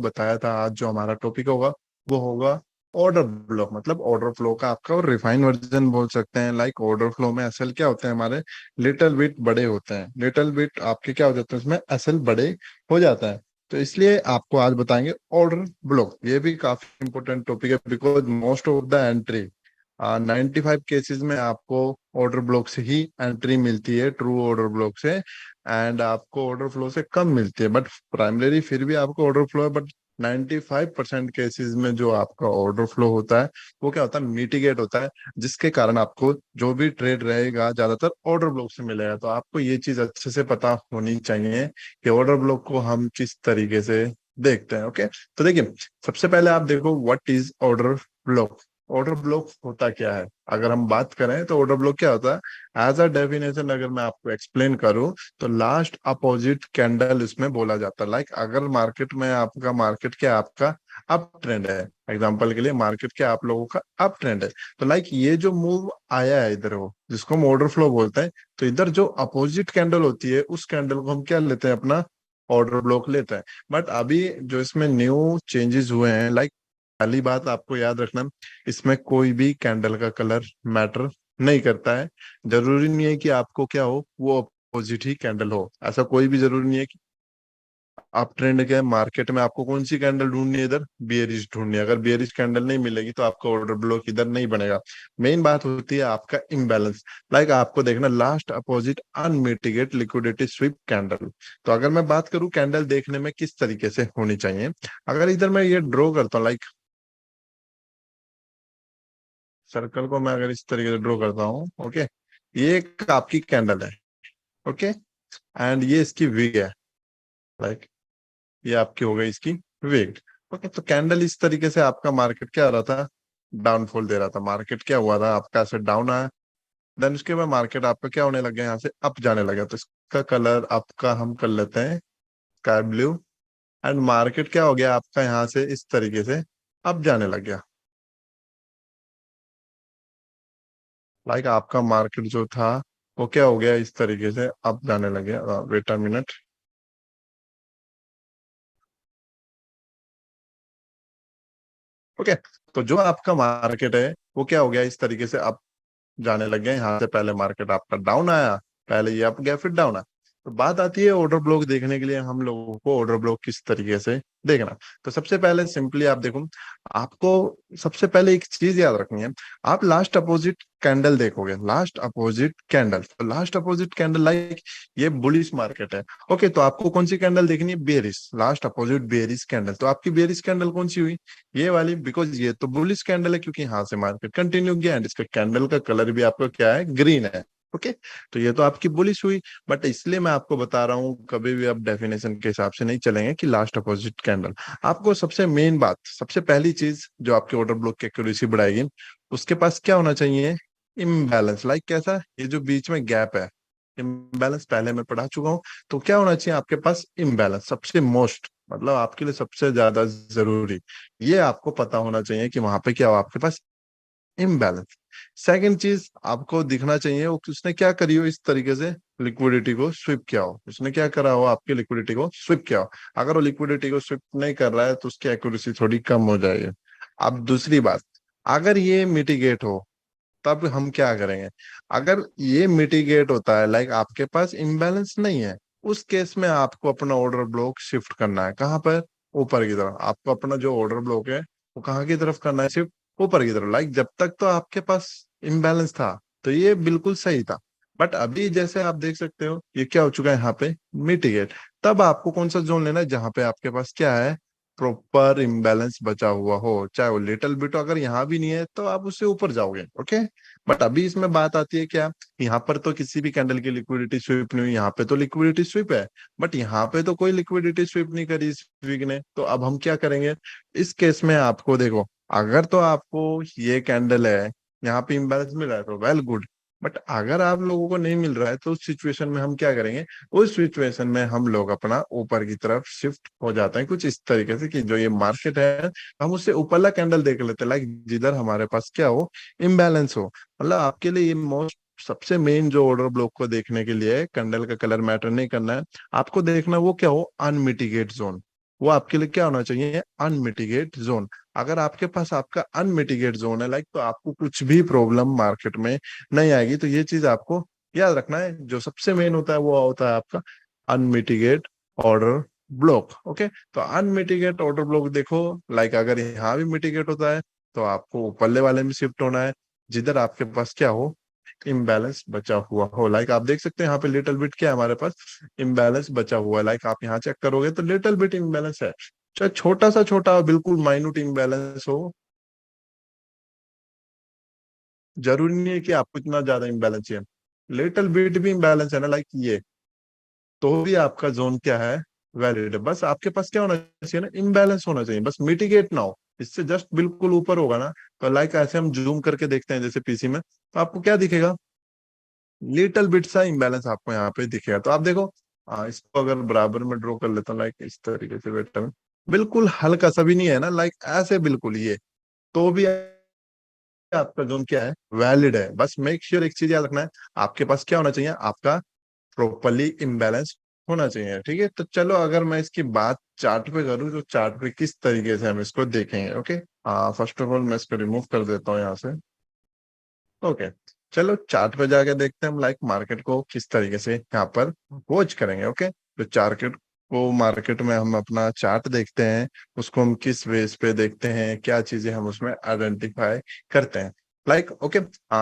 बताया था आज जो हमारा टॉपिक होगा वो होगा ऑर्डर ब्लॉक। मतलब ऑर्डर फ्लो का आपका और रिफाइन वर्जन बोल सकते हैं। लाइक ऑर्डर फ्लो में एसएल क्या होते हैं हमारे, लिटिल बिट बड़े होते हैं। लिटिल बिट आपके क्या हो जाते हैं, उसमें एसएल बड़े हो जाता है। तो इसलिए आपको आज बताएंगे ऑर्डर ब्लॉक। ये भी काफी इंपॉर्टेंट टॉपिक है because most of the entry 95 cases में आपको ऑर्डर ब्लॉक से ही एंट्री मिलती है, ट्रू ऑर्डर ब्लॉक से। एंड आपको ऑर्डर फ्लो से कम मिलती है, बट प्राइमरी फिर भी आपको ऑर्डर फ्लो है। बट 95% केसेस में जो आपका ऑर्डर फ्लो होता है वो क्या होता है, मिटिगेट होता है, जिसके कारण आपको जो भी ट्रेड रहेगा ज्यादातर ऑर्डर ब्लॉक से मिलेगा। तो आपको ये चीज अच्छे से पता होनी चाहिए कि ऑर्डर ब्लॉक को हम किस तरीके से देखते हैं। ओके, तो देखिए सबसे पहले आप देखो what is order block. Order block होता क्या है, अगर हम बात करें तो ऑर्डर ब्लॉक क्या होता है एज अ डेफिनेशन अगर मैं आपको एक्सप्लेन करूं तो लास्ट अपोजिट कैंडल इसमें बोला जाता है। लाइक अगर मार्केट में आपका मार्केट क्या आपका अप ट्रेंड है, एग्जांपल के लिए मार्केट क्या आप लोगों का अप ट्रेंड है, तो लाइक ये जो मूव आया है इधर वो जिसको हम ऑर्डर फ्लो बोलते हैं, तो इधर जो अपोजिट कैंडल होती है उस कैंडल को हम क्या लेते हैं, अपना ऑर्डर ब्लॉक लेते हैं। बट अभी जो इसमें न्यू चेंजेस हुए हैं, लाइक पहली बात आपको याद रखना, इसमें कोई भी कैंडल का कलर मैटर नहीं करता है। जरूरी नहीं है कि आपको क्या हो, वो अपोजिट ही कैंडल हो, ऐसा कोई भी जरूरी नहीं है कि आप ट्रेंड के मार्केट में आपको कौन सी कैंडल ढूंढनी है, इधर बियरिश ढूंढनी है। अगर बियरिश कैंडल नहीं मिलेगी तो आपका ऑर्डर ब्लॉक इधर नहीं बनेगा। मेन बात होती है आपका इम्बैलेंस। लाइक आपको देखना last opposite unmitigate liquidity SVEEP candle. तो अगर मैं बात करूं कैंडल देखने में किस तरीके से होनी चाहिए, अगर इधर मैं ये ड्रॉ करता हूँ, लाइक सर्कल को मैं अगर इस तरीके से ड्रॉ करता हूँ, ओके, ये एक आपकी कैंडल है, ओके, एंड ये इसकी विग है। लाइक ये आपकी हो गई इसकी विग। ओके, तो कैंडल इस तरीके से आपका मार्केट क्या हो रहा था, डाउनफॉल दे रहा था। मार्केट क्या हुआ था आपका, ऐसे डाउन आया, देन उसके बाद मार्केट आपका क्या होने लग गया, यहाँ से अप जाने लगा। तो इसका कलर आपका हम कर लेते हैं स्काई ब्लू। एंड मार्केट क्या हो गया आपका, यहाँ से इस तरीके से अप जाने लग गया। लाइक आपका मार्केट जो था वो क्या हो गया, इस तरीके से अप जाने लग गया। Wait a minute. ओके, तो जो आपका मार्केट है वो क्या हो गया, इस तरीके से अप जाने लग गए। यहाँ से पहले मार्केट आपका डाउन आया, पहले ये अप गया फिर डाउन आया। तो बात आती है ऑर्डर ब्लॉक देखने के लिए हम लोगों को ऑर्डर ब्लॉक किस तरीके से देखना। तो सबसे पहले सिंपली आप देखो, आपको सबसे पहले एक चीज याद रखनी है। आप लास्ट अपोजिट कैंडल देखोगे, लास्ट अपोजिट कैंडल, तो लास्ट अपोजिट कैंडल लाइक ये बुलिश मार्केट है। ओके, तो आपको कौन सी कैंडल देखनी है, bearish, last opposite bearish candle. तो आपकी बेरिश कैंडल कौन सी हुई, ये वाली, बिकॉज ये तो बुलिश कैंडल है क्योंकि यहाँ से मार्केट कंटिन्यू गया एंड इसका कैंडल का कलर भी आपका क्या है, ग्रीन है। ओके, तो ये तो आपकी बुलिश हुई। बट इसलिए मैं आपको बता रहा हूँ कभी भी आप डेफिनेशन के हिसाब से नहीं चलेंगे कि लास्ट अपोजिट कैंडल। आपको सबसे मेन बात, सबसे पहली चीज जो आपके ऑर्डर ब्लॉक की एक्यूरेसी बढ़ाएगी, उसके पास क्या होना चाहिए, इम्बैलेंस। लाइक कैसा, ये जो बीच में गैप है, इम्बैलेंस पहले मैं पढ़ा चुका हूँ। तो क्या होना चाहिए आपके पास, इम्बैलेंस सबसे मोस्ट, मतलब आपके लिए सबसे ज्यादा जरूरी, ये आपको पता होना चाहिए कि वहां पे क्या हो आपके पास, इम्बैलेंस। सेकंड चीज आपको दिखना चाहिए वो उसने क्या करी हो, इस तरीके से लिक्विडिटी को स्विप किया हो, उसने क्या करा हो, आपकी लिक्विडिटी को स्विप किया हो। अगर वो लिक्विडिटी को स्विप नहीं कर रहा है तो उसकी एक्यूरेसी थोड़ी कम हो जाएगी। अब दूसरी बात, अगर ये मिटिगेट हो तब हम क्या करेंगे, अगर ये मिटिगेट होता है, लाइक आपके पास इम्बैलेंस नहीं है, उस केस में आपको अपना ऑर्डर ब्लॉक शिफ्ट करना है। कहाँ पर, ऊपर की तरफ। आपको अपना जो ऑर्डर ब्लॉक है वो कहाँ की तरफ करना है, शिफ्ट ऊपर की तरफ। लाइक जब तक तो आपके पास इम्बैलेंस था तो ये बिल्कुल सही था, बट अभी जैसे आप देख सकते हो ये क्या हो चुका है, यहाँ पे मिटिगेट। तब आपको कौन सा जोन लेना है, जहां पे आपके पास क्या है, प्रॉपर इम्बैलेंस बचा हुआ हो, चाहे वो लिटिल बिट, अगर यहाँ भी नहीं है तो आप उससे ऊपर जाओगे। ओके, बट अभी इसमें बात आती है क्या, यहाँ पर तो किसी भी कैंडल की लिक्विडिटी स्वीप नहीं हुई, यहाँ पे तो लिक्विडिटी स्वीप है, बट यहाँ पे तो कोई लिक्विडिटी स्वीप नहीं करी इस वीक ने। तो अब हम क्या करेंगे, इस केस में आपको देखो, अगर तो आपको ये कैंडल है यहाँ पे इम्बैलेंस मिल रहा है तो वेल गुड, बट अगर आप लोगों को नहीं मिल रहा है तो उस सिचुएशन में हम क्या करेंगे, उस सिचुएशन में हम लोग अपना ऊपर की तरफ शिफ्ट हो जाते हैं कुछ इस तरीके से कि जो ये मार्केट है हम उससे ऊपरला कैंडल देख लेते हैं, लाइक जिधर हमारे पास क्या हो, इम्बैलेंस हो। मतलब आपके लिए ये मोस्ट सबसे मेन जो ऑर्डर ब्लॉक को देखने के लिए कैंडल का कलर मैटर नहीं करना है, आपको देखना वो क्या हो, अनमिटिगेट जोन। वो आपके लिए क्या होना चाहिए, अनमिटिगेट जोन। अगर आपके पास आपका अनमिटिगेट जोन है लाइक, तो आपको कुछ भी प्रॉब्लम मार्केट में नहीं आएगी। तो ये चीज आपको याद रखना है। जो सबसे मेन होता है वो होता है आपका अनमिटिगेट ऑर्डर ब्लॉक। ओके, तो अनमिटिगेट ऑर्डर ब्लॉक देखो, लाइक अगर यहाँ भी मिटिगेट होता है तो आपको ऊपरले वाले में शिफ्ट होना है, जिधर आपके पास क्या हो, इम्बैलेंस बचा हुआ हो। लाइक आप देख सकते हैं यहाँ पे लिटिल बिट क्या है हमारे पास, इम्बैलेंस बचा हुआ है। लाइक आप यहाँ चेक करोगे तो लिटिल बिट इम्बैलेंस है, चाहे छोटा सा छोटा बिल्कुल माइन्यूट इम्बैलेंस हो, जरूरी नहीं है कि आपको इतना ज्यादा इम्बैलेंस है। लिटिल बिट भी इम्बैलेंस है ना लाइक ये, तो भी आपका जोन क्या है, वैलिड है। बस आपके पास क्या होना चाहिए ना, इम्बैलेंस होना चाहिए, बस मिटिगेट ना हो। इससे जस्ट बिल्कुल ऊपर होगा ना, तो लाइक ऐसे हम जूम करके देखते हैं जैसे पीसी में, तो आपको क्या दिखेगा, लिटिल बिट सा इम्बैलेंस आपको यहाँ पे दिखेगा। तो आप देखो, इसको अगर बराबर में ड्रॉ कर लेता हूँ लाइक इस तरीके से, बेटा में बिल्कुल हल्का सा भी नहीं है ना, लाइक ऐसे बिल्कुल ये, तो भी आपका जोन क्या है, वैलिड है। बस मेक श्योर एक चीज याद रखना है, आपके पास क्या होना चाहिए, आपका प्रॉपरली इम्बैलेंस होना चाहिए। ठीक है, तो चलो अगर मैं इसकी बात चार्ट पे करूँ, तो चार्ट पे किस तरीके से हम इसको देखेंगे। ओके, फर्स्ट ऑफ ऑल मैं इसको रिमूव कर देता हूँ यहाँ से। ओके, चलो चार्ट पे जाके देखते हैं हम लाइक मार्केट को किस तरीके से यहाँ पर वॉच करेंगे। ओके, तो मार्केट में हम अपना चार्ट देखते हैं, उसको हम किस बेस पे देखते हैं, क्या चीजें हम उसमें आइडेंटिफाई करते हैं। लाइक ओके,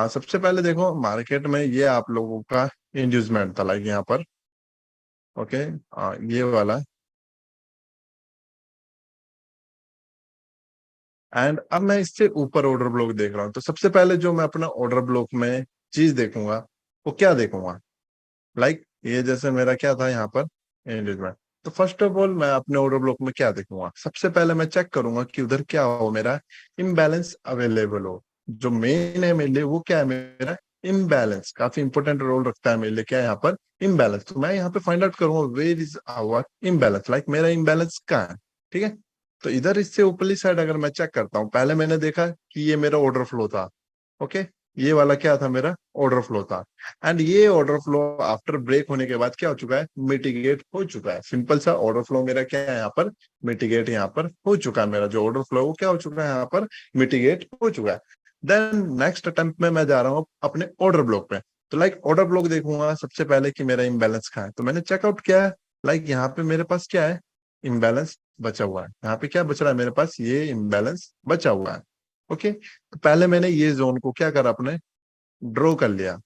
सबसे पहले देखो मार्केट में ये आप लोगों का इंड्यूसमेंट था लाइक यहाँ पर। ओके, ये वाला। एंड अब मैं इससे ऊपर ऑर्डर ब्लॉक देख रहा हूँ, तो सबसे पहले जो मैं अपना ऑर्डर ब्लॉक में चीज देखूंगा, वो क्या देखूंगा, लाइक ये जैसे मेरा क्या था यहाँ पर, एंगेजमेंट। तो फर्स्ट ऑफ ऑल मैं अपने ऑर्डर ब्लॉक में क्या देखूंगा, सबसे पहले मैं चेक करूंगा कि उधर क्या हो, मेरा इम्बैलेंस अवेलेबल हो। जो मेन है मेरे लिए वो क्या है, मेरा इम्बैलेंस काफी इंपॉर्टेंट रोल रखता है मेरे लिए, क्या है यहाँ पर, इम्बैलेंस। तो मैं यहाँ पे फाइंड आउट करूंगा where is our imbalance, like मेरा इम्बैलेंस कहाँ है। ठीक है, तो इधर इससे ऊपरली साइड अगर मैं चेक करता हूँ, पहले मैंने देखा कि ये मेरा ऑर्डर फ्लो था। ओके, ये वाला क्या था, मेरा ऑर्डर फ्लो था। एंड ये ऑर्डर फ्लो आफ्टर ब्रेक होने के बाद क्या हो चुका है, मिटिगेट हो चुका है। सिंपल सा ऑर्डर फ्लो मेरा क्या है यहाँ पर, मिटिगेट यहाँ पर हो चुका है। मेरा जो ऑर्डर फ्लो है वो क्या हो चुका है यहाँ पर, मिटिगेट हो चुका है। देन नेक्स्ट अटेम्प्ट में मैं जा रहा हूँ अपने ऑर्डर ब्लॉक पे। तो लाइक ऑर्डर ब्लॉक देखूंगा सबसे पहले कि मेरा इम्बैलेंस कहाँ है, तो मैंने चेकआउट किया है। लाइक यहाँ पे मेरे पास क्या है, इम्बैलेंस बचा हुआ है। यहाँ पे क्या बच रहा है मेरे पास, ये इम्बैलेंस बचा हुआ है। ओके, तो पहले मैंने ये जोन को क्या करा, अपने ड्रॉ कर लिया।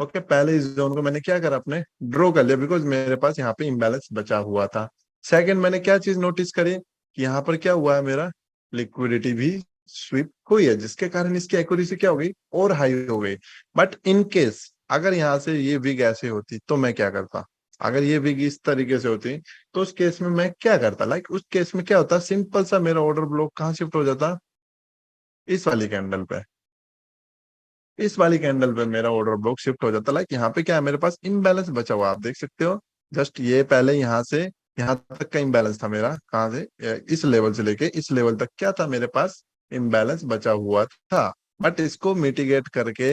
ओके, पहले इस जोन को मैंने क्या करा, अपने ड्रॉ कर लिया, बिकॉज मेरे पास यहाँ पे इम्बैलेंस बचा हुआ था। सेकंड मैंने क्या चीज नोटिस करी, कि यहाँ पर क्या हुआ है, मेरा लिक्विडिटी भी स्वीप हुई है, जिसके कारण इसकी एक्यूरेसी क्या हो गई, और हाई हो गई। बट इन केस अगर यहाँ से ये विग ऐसे होती तो मैं क्या करता, अगर ये विग इस तरीके से होती तो उस केस में मैं क्या करता, लाइक उस केस में क्या होता, सिंपल सा मेरा ऑर्डर ब्लॉक कहाँ शिफ्ट हो जाता, इस वाली कैंडल पे। इस वाली कैंडल पे मेरा ऑर्डर ब्लॉक शिफ्ट हो जाता। लाइक यहाँ पे क्या है, मेरे पास इम्बैलेंस बचा हुआ, आप देख सकते हो। जस्ट ये पहले यहाँ से यहाँ तक का इम्बैलेंस था मेरा, कहाँ से, इस लेवल से लेके इस लेवल तक क्या था मेरे पास, इम्बैलेंस बचा हुआ था। बट इसको मिटिगेट करके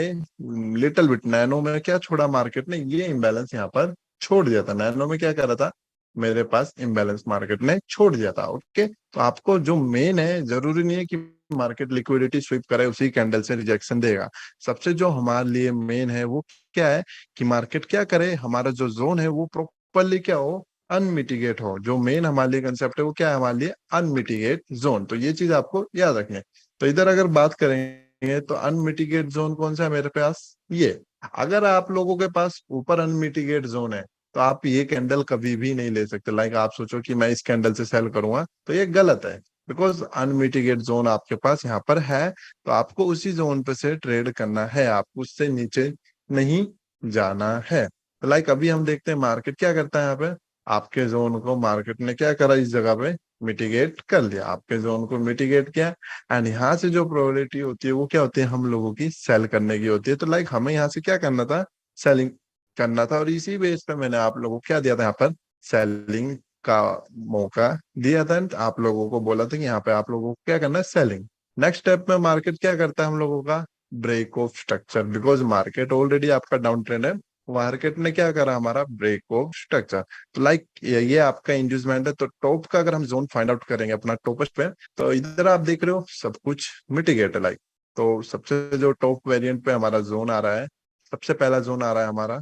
लिटिल बिट नैनो में क्या छोड़ा मार्केट ने, ये इम्बैलेंस यहाँ पर छोड़ दिया था। नैनो में क्या कर रहा था, मेरे पास इम्बैलेंस मार्केट ने छोड़ दिया था। ओके, तो आपको जो मेन है, जरूरी नहीं है कि मार्केट लिक्विडिटी स्वीप करे उसी कैंडल से रिजेक्शन देगा। सबसे जो हमारे लिए मेन है वो क्या है, कि मार्केट क्या करे, हमारा जो जोन है वो प्रॉपरली क्या हो, अनमिटिगेट हो। जो मेन हमारे लिए कंसेप्ट है वो क्या है, हमारे लिए अनमिटिगेट जोन। तो ये चीज आपको याद रखनी है। तो इधर अगर बात करेंगे तो अनमिटिगेट जोन कौन सा है मेरे पास, ये। अगर आप लोगों के पास ऊपर अनमिटिगेट जोन है, तो आप ये कैंडल कभी भी नहीं ले सकते। लाइक आप सोचो कि मैं इस कैंडल से सेल करूंगा, तो ये गलत है, बिकॉज अनमिटिगेट जोन आपके पास यहाँ पर है। तो आपको उसी जोन पे से ट्रेड करना है, आपको उससे नीचे नहीं जाना है। तो लाइक अभी हम देखते हैं मार्केट क्या करता है यहाँ पे, आपके जोन को मार्केट ने क्या करा, इस जगह पे मिटिगेट कर लिया, आपके जोन को मिटिगेट किया। एंड यहाँ से जो प्रोबेबिलिटी होती है वो क्या होती है, हम लोगों की सेल करने की होती है। तो लाइक हमें यहाँ से क्या करना था, सेलिंग करना था। और इसी बेस पे मैंने आप लोगों को क्या दिया था, यहाँ पर सेलिंग का मौका दिया था। आप लोगों को बोला था कि यहाँ पे आप लोगों को क्या करना है, सेलिंग। नेक्स्ट स्टेप में मार्केट क्या करता है हम लोगों का, break of structure, because market already आपका डाउन ट्रेंड है, मार्केट ने क्या करा, हमारा ब्रेक ऑफ स्ट्रक्चर। तो लाइक ये आपका इंड्यूसमेंट है। तो टॉप का अगर हम जोन फाइंड आउट करेंगे अपना टॉपेस्ट पे, तो इधर आप देख रहे हो सब कुछ मिटिगेट है। लाइक तो सबसे जो टॉप वेरिएंट पे हमारा जोन आ रहा है, सबसे पहला जोन आ रहा है हमारा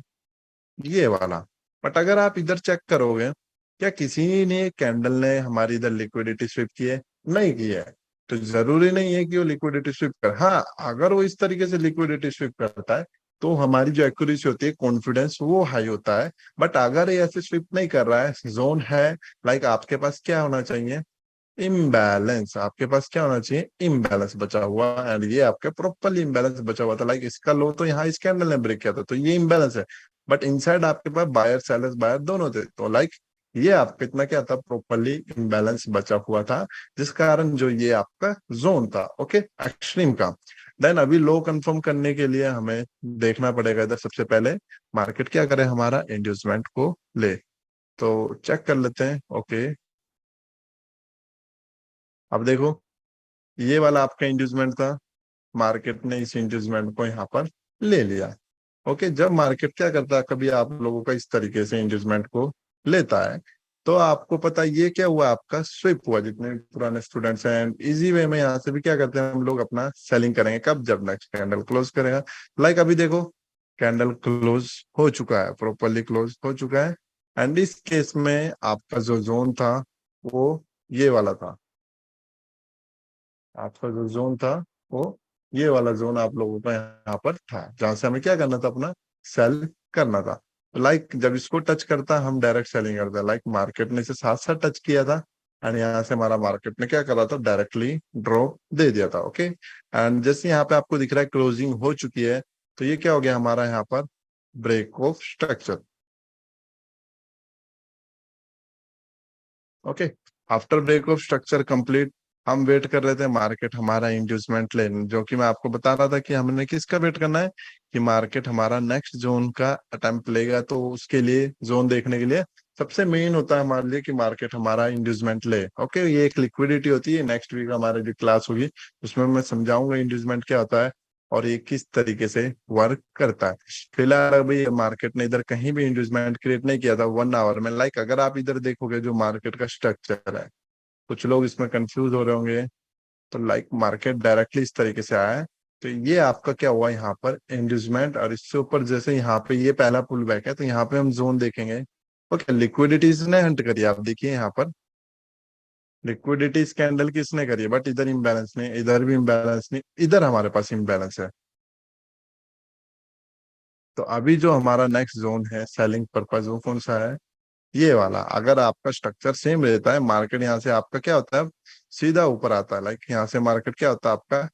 ये वाला। बट अगर आप इधर चेक करोगे, क्या किसी ने कैंडल ने हमारी इधर लिक्विडिटी स्विप की है? नहीं की है। तो जरूरी नहीं है कि वो लिक्विडिटी स्विप कर, हाँ अगर वो इस तरीके से लिक्विडिटी स्विप करता है तो हमारी जो एक्यूरेसी होती है, कॉन्फिडेंस वो हाई होता है। बट अगर ये ऐसे स्विप नहीं कर रहा है, जोन है, लाइक आपके पास क्या होना चाहिए, इम्बैलेंस। आपके पास क्या होना चाहिए, इम्बैलेंस बचा हुआ। एंड ये आपका प्रॉपरली इम्बैलेंस बचा हुआ था। लाइक इसका लो तो यहाँ इस कैंडल ने ब्रेक किया था, तो ये इम्बैलेंस है। बट इनसाइड आपके पास बायर सेलर्स बायर दोनों थे, तो लाइक ये आपका इतना क्या था, प्रॉपरली इम्बैलेंस बचा हुआ था, जिस कारण जो ये आपका जोन था, ओके, एक्सट्रीम का। देन अभी लो कंफर्म करने के लिए हमें देखना पड़ेगा इधर सबसे पहले मार्केट क्या करे, हमारा इंड्यूसमेंट को ले। तो चेक कर लेते हैं, ओके। अब देखो, ये वाला आपका इंड्यूसमेंट था, मार्केट ने इस इंड्यूसमेंट को यहाँ पर ले लिया। ओके, जब मार्केट क्या करता है, कभी आप लोगों का इस तरीके से इंड्यूसमेंट को लेता है, तो आपको पता है ये क्या हुआ, आपका स्विप हुआ। जितने पुराने स्टूडेंट्स हैं, इजी वे में यहाँ से भी क्या करते हैं हम लोग, अपना सेलिंग करेंगे कब, जब नेक्स्ट कैंडल क्लोज करेगा। लाइक अभी देखो, कैंडल क्लोज हो चुका है, प्रॉपरली क्लोज हो चुका है। एंड इस केस में आपका जो जोन था वो ये वाला था। आपका जो जोन था वो ये वाला जोन आप लोगों का यहाँ पर था, जहां से हमें क्या करना था, अपना सेल करना था। लाइक जब इसको टच करता हम डायरेक्ट सेलिंग करते हैं। लाइक मार्केट ने इसे साथ साथ टच किया था, एंड यहाँ से हमारा मार्केट ने क्या करा था, डायरेक्टली ड्रॉप दे दिया था, ओके। एंड जैसे यहाँ पे आपको दिख रहा है क्लोजिंग हो चुकी है, तो ये क्या हो गया हमारा यहाँ पर, break of structure, okay. After break of structure complete, हम वेट कर रहे थे मार्केट हमारा इंड्यूसमेंट ले, जो कि मैं आपको बता रहा था कि हमने किसका वेट करना है, कि मार्केट हमारा नेक्स्ट जोन का अटेम्प्ट लेगा। तो उसके लिए जोन देखने के लिए सबसे मेन होता है हमारे लिए कि मार्केट हमारा इंड्यूसमेंट ले, ओके। ये एक लिक्विडिटी होती है। नेक्स्ट वीक हमारी जो क्लास होगी उसमें मैं समझाऊंगा इंड्यूसमेंट क्या होता है और ये किस तरीके से वर्क करता है। फिलहाल अभी मार्केट ने इधर कहीं भी इंड्यूसमेंट क्रिएट नहीं किया था 1 आवर में। लाइक अगर आप इधर देखोगे जो मार्केट का स्ट्रक्चर है, कुछ लोग इसमें कंफ्यूज हो रहे होंगे। तो लाइक मार्केट डायरेक्टली इस तरीके से आया है। तो ये आपका क्या हुआ यहाँ पर, इंड्यूसमेंट, और इससे ऊपर जैसे यहाँ पे ये पहला पुल बैक है, तो यहाँ पे हम जोन देखेंगे। ओके, लिक्विडिटीज ने हंट करी, आप देखिए यहाँ पर लिक्विडिटी कैंडल किसने करी है, बट इधर इम्बैलेंस नहीं, इधर भी इम्बैलेंस नहीं, इधर हमारे पास इम्बैलेंस है। तो अभी जो हमारा नेक्स्ट जोन है सेलिंग पर्पज, वो कौन सा है, ये वाला। अगर आपका स्ट्रक्चर सेम रहता है, मार्केट यहाँ से आपका क्या होता है, सीधा ऊपर आता है। लाइक यहाँ से मार्केट क्या होता है आपका,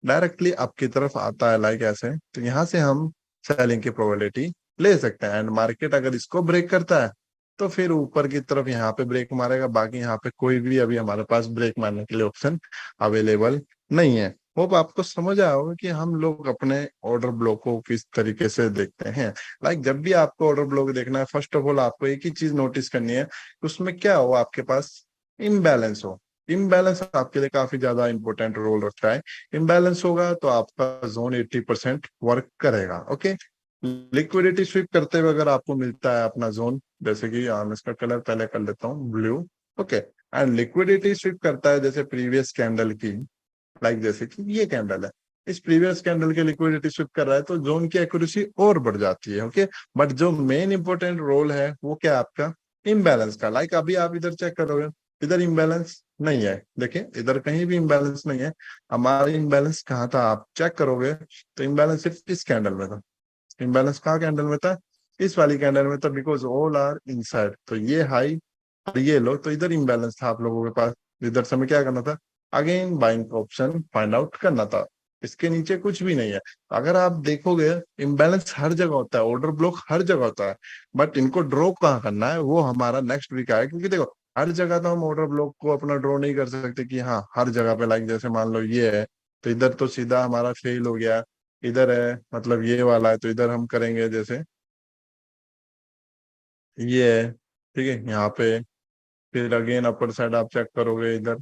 डायरेक्टली आपकी तरफ आता है, लाइक ऐसे। तो यहाँ से हम सेलिंग की प्रोबेबिलिटी ले सकते हैं। एंड मार्केट अगर इसको ब्रेक करता है तो फिर ऊपर की तरफ यहाँ पे ब्रेक मारेगा। बाकी यहाँ पे कोई भी अभी हमारे पास ब्रेक मारने के लिए ऑप्शन अवेलेबल नहीं है। होप आपको समझ आया होगा कि हम लोग अपने ऑर्डर ब्लॉक को किस तरीके से देखते हैं। जब भी आपको ऑर्डर ब्लॉक देखना है, फर्स्ट ऑफ ऑल आपको एक ही चीज नोटिस करनी है कि उसमें क्या हो, आपके पास इम्बैलेंस हो। इम्बैलेंस आपके लिए काफी ज्यादा इंपॉर्टेंट रोल रखता है। इम्बैलेंस होगा तो आपका जोन 80% वर्क करेगा, ओके। लिक्विडिटी स्वीप करते हुए अगर आपको मिलता है अपना जोन, जैसे कि इसका कलर पहले कर लेता हूँ blue, okay. And liquidity SVEEP करता है जैसे प्रीवियस कैंडल की, जैसे कि ये कैंडल है, इस प्रीवियस कैंडल के लिक्विडिटी स्विप कर रहा है, तो जोन की एक्यूरेसी और बढ़ जाती है, ओके। बट जो मेन इंपॉर्टेंट रोल है वो क्या है आपका, इम्बैलेंस का। अभी आप इधर चेक करोगे, इधर इम्बैलेंस नहीं है, देखिए इधर कहीं भी इम्बैलेंस नहीं है। हमारा इम्बैलेंस कहाँ था, आप चेक करोगे तो इम्बैलेंस सिर्फ इस कैंडल में था। इम्बैलेंस कहाँ कैंडल में था, इस वाली कैंडल में था, बिकॉज ऑल आर इनसाइड। तो ये हाई और ये लो, तो इधर इम्बैलेंस था आप लोगों के पास। इधर से हमें क्या करना था, अगेन बाइंग का ऑप्शन फाइंड आउट करना था। इसके नीचे कुछ भी नहीं है। अगर आप देखोगे, इम्बैलेंस हर जगह होता है, ऑर्डर ब्लॉक हर जगह होता है, बट इनको ड्रॉ कहाँ करना है वो हमारा नेक्स्ट वीक आया। क्योंकि देखो, हर जगह तो हम ऑर्डर ब्लॉक को अपना ड्रॉ नहीं कर सकते कि हाँ हर जगह पे, जैसे मान लो ये है, तो इधर तो सीधा हमारा फेल हो गया। इधर है, मतलब ये वाला है, तो इधर हम करेंगे जैसे ये है, ठीक है यहाँ पे। फिर अगेन अपर साइड आप चेक करोगे, इधर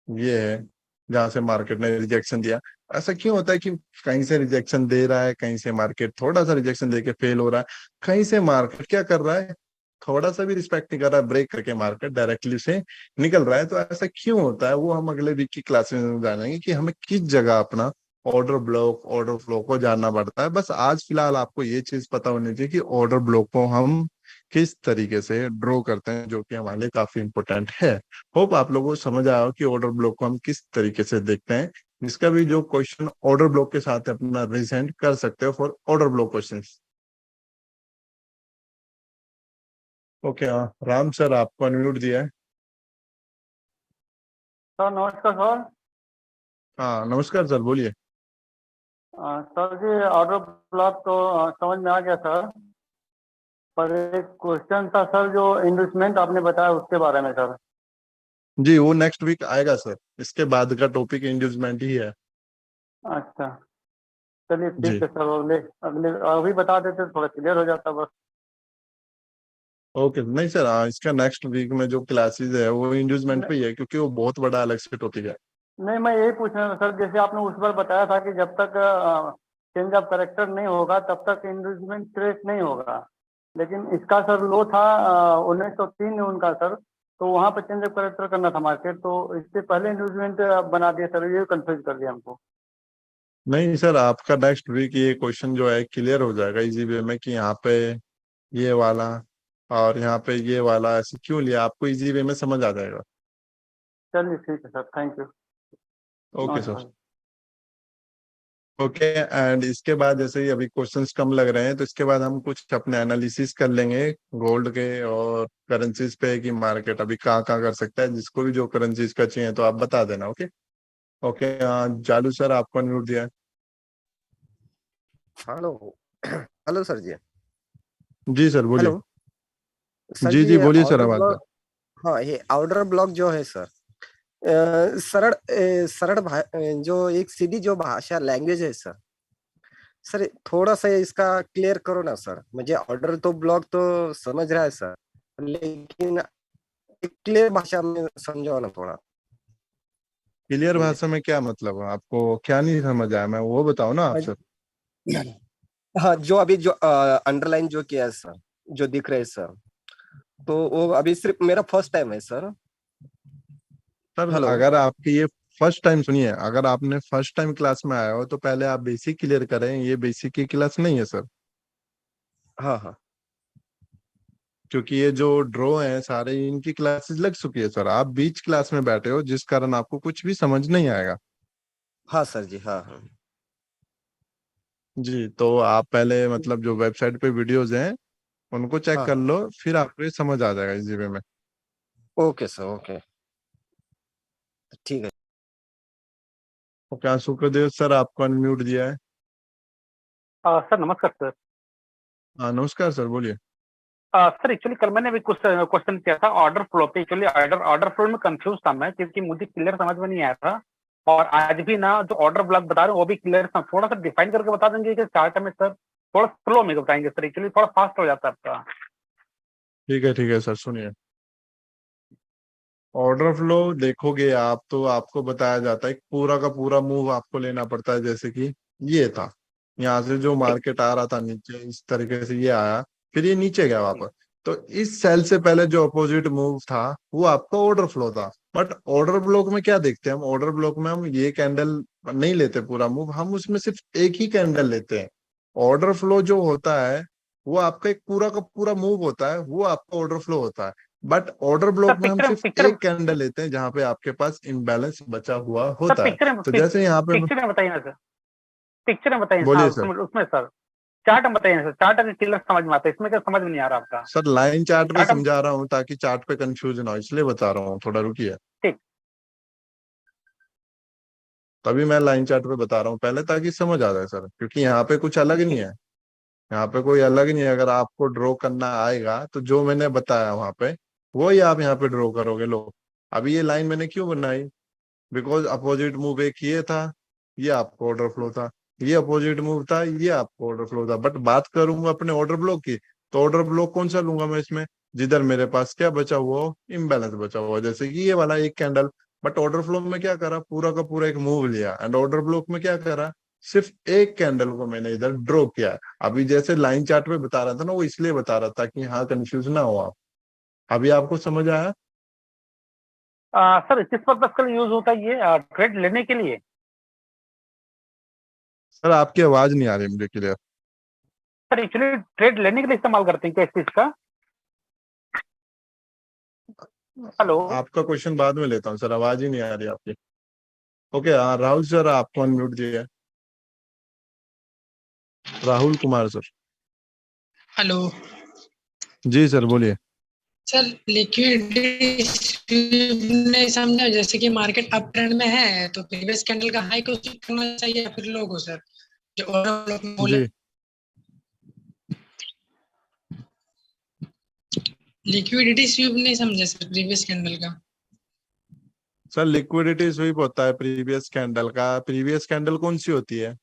ये है जहां से मार्केट ने रिजेक्शन दिया। ऐसा क्यों होता है कि कहीं से रिजेक्शन दे रहा है, कहीं से मार्केट थोड़ा सा रिजेक्शन देके फेल हो रहा है, कहीं से मार्केट क्या कर रहा है, थोड़ा सा भी रिस्पेक्ट नहीं कर रहा है, ब्रेक करके मार्केट डायरेक्टली से निकल रहा है। तो ऐसा क्यों होता है वो हम अगले वीक की क्लासेस में जानेंगे कि हमें किस जगह अपना ऑर्डर ब्लॉक, ऑर्डर फ्लो को जानना पड़ता है। बस आज फिलहाल आपको ये चीज पता होनी चाहिए कि ऑर्डर ब्लॉक को हम किस तरीके से ड्रॉ करते हैं, जो कि हमारे लिए काफी इंपॉर्टेंट है। होप आप लोगों को समझ आया हो कि ऑर्डर ब्लॉक को हम किस तरीके से देखते हैं। इसका भी जो क्वेश्चन ऑर्डर ब्लॉक के साथ है, अपना रिसेंड कर सकते हो for order block questions. Okay, हाँ राम सर आपको अनम्यूट दिया है। सर नमस्कार सर। हाँ नमस्कार सर, बोलिए। सर जी ऑर्डर ब्लॉक तो समझ में आ गया सर, पर एक क्वेश्चन था सर, जो इन्वेस्टमेंट आपने बताया उसके बारे में सर। जी वो नेक्स्ट वीक आएगा सर, इसके बाद का टॉपिक इंड्यूसमेंट ही है। अच्छा, चलिए ठीक जी है सर, अगले अगले अभी बता देते तो थोड़ा क्लियर हो जाता बस। ओके, नहीं सर हाँ, इसका नेक्स्ट वीक में जो क्लासेस है वो इंड्यूसमेंट पे ही है, क्योंकि वो बहुत बड़ा अलग से टॉपिक है। नहीं, मैं यही पूछ रहा था सर, जैसे आपने उस बार बताया था कि जब तक चेंज ऑफ करेक्टर नहीं होगा तब तक इन्वेस्टमेंट क्रेश नहीं होगा, लेकिन इसका सर लो था 1903 उनका सर, तो वहाँ पर चेंज ऑफ करेक्टर करना था मार्केट, तो इससे पहले इन्वेस्टमेंट बना दिया सर, ये कंफ्यूज कर दिया हमको। नहीं सर, आपका नेक्स्ट वीक ये क्वेश्चन जो है क्लियर हो जाएगा इजी वे में कि यहाँ पे ये वाला और यहाँ पे ये वाला ऐसे क्यों लिया, आपको इजी वे में समझ आ जाएगा। चलिए ठीक है sir, thank you. Okay sir. नमस्कार। ओके एंड इसके बाद जैसे ही अभी क्वेश्चंस कम लग रहे हैं, तो इसके बाद हम कुछ अपने एनालिसिस कर लेंगे गोल्ड के और करेंसीज पे कि मार्केट अभी कहाँ कहाँ कर सकता है। जिसको भी जो करेंसीज का चाहिए तो आप बता देना। ओके ओके, जालू सर आपको अनम्यूट दिया है। हेलो। हेलो सर जी। जी सर बोलिए। हेलो सर जी जी, जी ये बोलिए सर, ऑर्डर आवाज है। ब्लॉक। हाँ, ये ऑर्डर ब्लॉक जो है सर, सरल जो एक सीधी जो भाषा लैंग्वेज है सर, सर थोड़ा सा इसका क्लियर करो ना सर। मुझे ऑर्डर तो ब्लॉक तो समझ रहा है सर, लेकिन एक क्लियर भाषा में समझाओ ना थोड़ा, क्लियर प्लीज। भाषा में क्या मतलब है, आपको क्या नहीं समझ आया, मैं वो बताओ ना आप सर। हाँ, जो अभी जो अंडरलाइन जो किया है सर, जो दिख रहे है सर, तो वो अभी सिर्फ मेरा फर्स्ट टाइम है सर। Sir hello. अगर आपकी ये फर्स्ट टाइम, सुनिए, अगर आपने फर्स्ट टाइम क्लास में आया हो तो पहले आप बेसिक क्लियर करें। ये बेसिक की क्लास नहीं है सर, हाँ हाँ। क्योंकि ये जो ड्रॉ है सारे इनकी क्लासेस लग चुकी है सर। आप बीच क्लास में बैठे हो जिस कारण आपको कुछ भी समझ नहीं आएगा। हाँ सर जी, हाँ हाँ। जी तो आप पहले मतलब जो वेबसाइट पे वीडियोस हैं उनको चेक हाँ कर हाँ। लो, फिर आपको ये समझ आ जाएगा इजी वे में। ओके सर, ओके, ठीक है। तो क्या सुखदेव सर आपको अनम्यूट दिया है। सर नमस्कार सर। हाँ नमस्कार सर, बोलिए। सर एक्चुअली कल मैंने भी कुछ क्वेश्चन किया था ऑर्डर फ्लो पे। एक्चुअली ऑर्डर ऑर्डर फ्लो में कंफ्यूज था मैं, क्योंकि मुझे क्लियर समझ में नहीं आया था। और आज भी ना जो ऑर्डर ब्लॉक बता रहे हैं वो भी क्लियर, थोड़ा सा डिफाइन करके बता देंगे कि चार्ट में सर, थोड़ा स्लो में बताएंगे सर, एक्चुअली थोड़ा फास्ट हो जाता है आपका। ठीक है सर, सुनिए। ऑर्डर फ्लो देखोगे आप तो आपको बताया जाता है कि पूरा का पूरा मूव आपको लेना पड़ता है। जैसे कि ये था, यहाँ से जो ठीक मार्केट आ रहा था नीचे इस तरीके से ये आया, फिर ये नीचे गया ठीक वापस। तो इस सेल से पहले जो अपोजिट मूव था वो आपका ऑर्डर फ्लो था। बट ऑर्डर ब्लॉक में क्या देखते हैं हम, ऑर्डर ब्लॉक में हम ये कैंडल नहीं लेते पूरा मूव, हम उसमें सिर्फ एक ही कैंडल लेते हैं। ऑर्डर फ्लो जो होता है वो आपका एक पूरा का पूरा मूव होता है, वो आपका ऑर्डर फ्लो होता है। But order sir. ब्लॉक में हम पिक्चर सिर्फ पिक्चर एक कैंडल लेते हैं जहां पे आपके पास इम्बैलेंस बचा हुआ सर होता है। पिक्चर तो जैसे यहाँ पे पिक्चर में बताइए ना सर, पिक्चर में बताइए। हाँ बोलिए सर। उसमें सर चार्ट में बताइए ना सर, चार्ट अगर क्लियर समझ में आता है, इसमें क्या समझ में नहीं आ रहा आपका। सर लाइन चार्ट पे चार्ट समझा रहा हूँ ताकि चार्ट पे कंफ्यूजन ना हो, इसलिए बता रहा हूँ, थोड़ा रुकिए। ठीक। तभी मैं लाइन चार्ट पे बता रहा हूँ पहले ताकि समझ आ जाए सर, क्योंकि यहाँ पे कुछ अलग नहीं ठीक। है। यहाँ पे कोई अलग नहीं है। अगर आपको ड्रॉ करना आएगा तो जो मैंने बताया वहां पे वो ही आप यहाँ पे ड्रॉ करोगे। लो, अभी ये लाइन मैंने क्यों बनाई, बिकॉज अपोजिट मूव एक ये था, ये आपको ऑर्डर फ्लो था। ये अपोजिट मूव था, ये आपको ऑर्डर फ्लो था। बट बात करूंगा अपने ऑर्डर ब्लॉक की, तो ऑर्डर ब्लॉक कौन सा लूंगा मैं इसमें, जिधर मेरे पास क्या बचा हुआ हो, इम्बैलेंस बचा हुआ हो। जैसे कि ये वाला एक कैंडल बट ऑर्डर फ्लो में क्या करा, पूरा का पूरा एक मूव लिया, एंड ऑर्डर ब्लॉक में क्या करा, सिर्फ एक कैंडल को मैंने इधर ड्रॉ किया। अभी जैसे लाइन चार्ट में बता रहा था ना, वो इसलिए बता रहा था कि हाँ कंफ्यूज ना हो आप। अभी आपको समझ आया? सर किस पर्पज के लिए यूज होता है ये, ट्रेड लेने के लिए? सर आपकी आवाज नहीं आ रही मुझे क्लियर। सर एक्चुअली ट्रेड लेने के लिए इस्तेमाल करते हैं क्या इस चीज का? हेलो। आपका क्वेश्चन बाद में लेता हूँ सर, आवाज ही नहीं आ रही आपकी। ओके, राहुल सर आपको अनम्यूट दिया है। राहुल कुमार सर। हेलो जी सर बोलिए। सर, लिक्विड नहीं समझा, जैसे कि मार्केट अप ट्रेंड में है तो प्रीवियस कैंडल का हाई को स्वीप करना चाहिए या फिर लो को सर, जो ऑर्डर ब्लॉक में बोले। जी लिक्विडिटी स्वीप नहीं समझे सर प्रीवियस कैंडल का। सर लिक्विडिटी स्वीप होता है प्रीवियस कैंडल का। प्रीवियस कैंडल कौन सी होती है?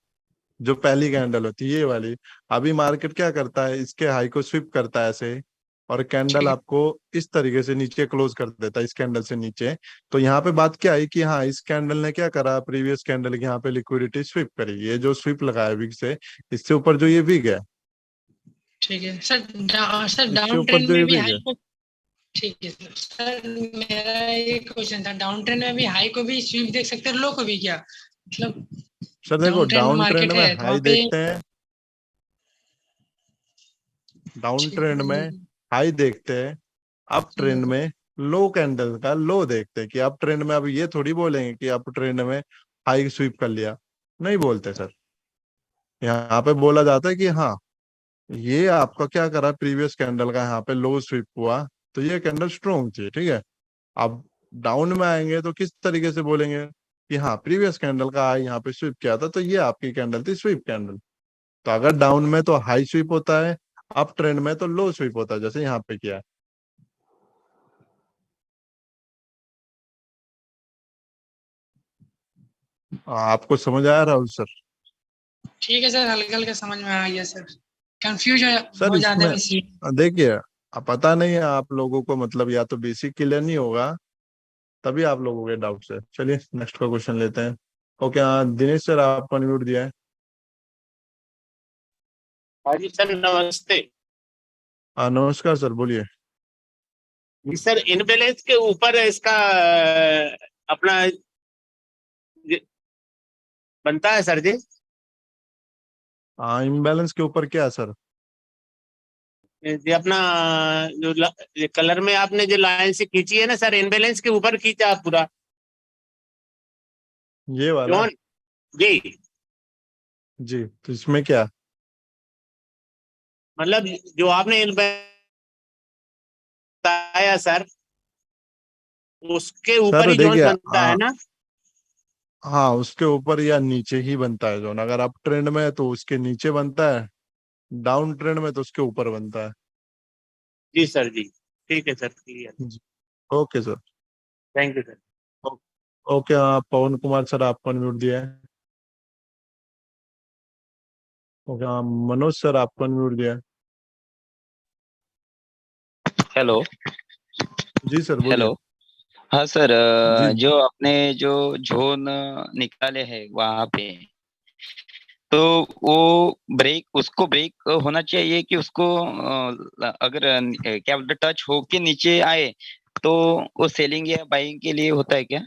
जो पहली कैंडल होती है ये वाली। अभी मार्केट क्या करता है, इसके हाई को स्वीप करता है ऐसे, और कैंडल ठीक आपको इस तरीके से नीचे क्लोज कर देता है, इस कैंडल से नीचे। तो यहाँ पे बात क्या है कि हाँ इस कैंडल ने क्या करा, प्रीवियस कैंडल की यहाँ पे लिक्विडिटी स्वीप करी। ये जो स्वीप लगाया विग से, इससे ऊपर जो ये विग है, ठीक है सर। सर इससे डाउन ऊपर ट्रेंड जो ये में भी विग हाई है। को, ठीक है सर। सर मेरा ये क्वेश्चन था, डाउन ट्रेंड में भी हाई को भी स्वीप देख सकते हैं, लो को भी क्या, मतलब सर देखो डाउन ट्रेंड में डाउन ट्रेंड मार्केट में है तो हाई वहाँ पे। देखते हैं, डाउन ठीक ट्रेंड में है। हाई देखते हैं, अप ट्रेंड में लो कैंडल का लो देखते हैं। कि अप ट्रेंड में अब ये थोड़ी बोलेंगे कि अप ट्रेंड में हाई स्वीप कर लिया, नहीं बोलते सर। यहाँ पे बोला जाता है कि हाँ ये आपका क्या करा, प्रीवियस कैंडल का यहाँ पे लो स्वीप हुआ, तो ये कैंडल स्ट्रॉन्ग थी, ठीक है। अब डाउन में आएंगे तो किस तरीके से बोलेंगे कि हाँ प्रीवियस कैंडल का हाई यहाँ पे स्वीप किया था, तो ये आपकी कैंडल थी स्वीप कैंडल। तो अगर डाउन में तो हाई स्वीप होता है, अप ट्रेंड में तो लो स्वीप होता है, जैसे यहाँ पे किया है। आपको समझ आया राहुल सर? ठीक है सर, हल्का हल्का समझ में आ गया सर। कंफ्यूज सर हो जाते इसमें हैं इसी। देखिए, अब पता नहीं है आप लोगों को, मतलब या तो बेसिक क्लियर नहीं होगा, तभी आप लोगों के डाउट है। चलिए नेक्स्ट का क्वेश्चन लेते हैं। ओके, दिनेश सर आपको अनम्यूट दिया है। हाँ जी सर, नमस्ते। नमस्कार सर बोलिए। जी सर, इनबैलेंस के ऊपर इसका अपना बनता है सर जी। इम्बैलेंस के ऊपर क्या है सर? ये अपना जो ये कलर में आपने जो लाइन से खींची है ना सर, इनबैलेंस के ऊपर खींचा आप पूरा ये वाला? जोन जी। जी, तो इसमें क्या? मतलब जो आपने इनबैलेंस बताया सर, उसके ऊपर सर ही जोन देखिए, बनता है ना। हाँ उसके ऊपर या नीचे ही बनता है जोन। अगर अप ट्रेंड में है तो उसके नीचे बनता है, डाउन ट्रेंड में तो उसके ऊपर बनता है। जी सर जी, ठीक है सर, क्लियर। जी, okay sir. Thank you sir. ओ- ओके, पवन कुमार सर आपको अनम्यूट दिया है। ओके, मनोज सर आपको अनम्यूट दिया है। हेलो। जी सर बोलिए। हेलो। हाँ सर, जी जो आपने जो जोन निकाले हैं वहां पे, तो वो ब्रेक, उसको ब्रेक होना चाहिए कि उसको अगर क्या बोलते टच होके नीचे आए तो वो सेलिंग या बाइंग के लिए होता है क्या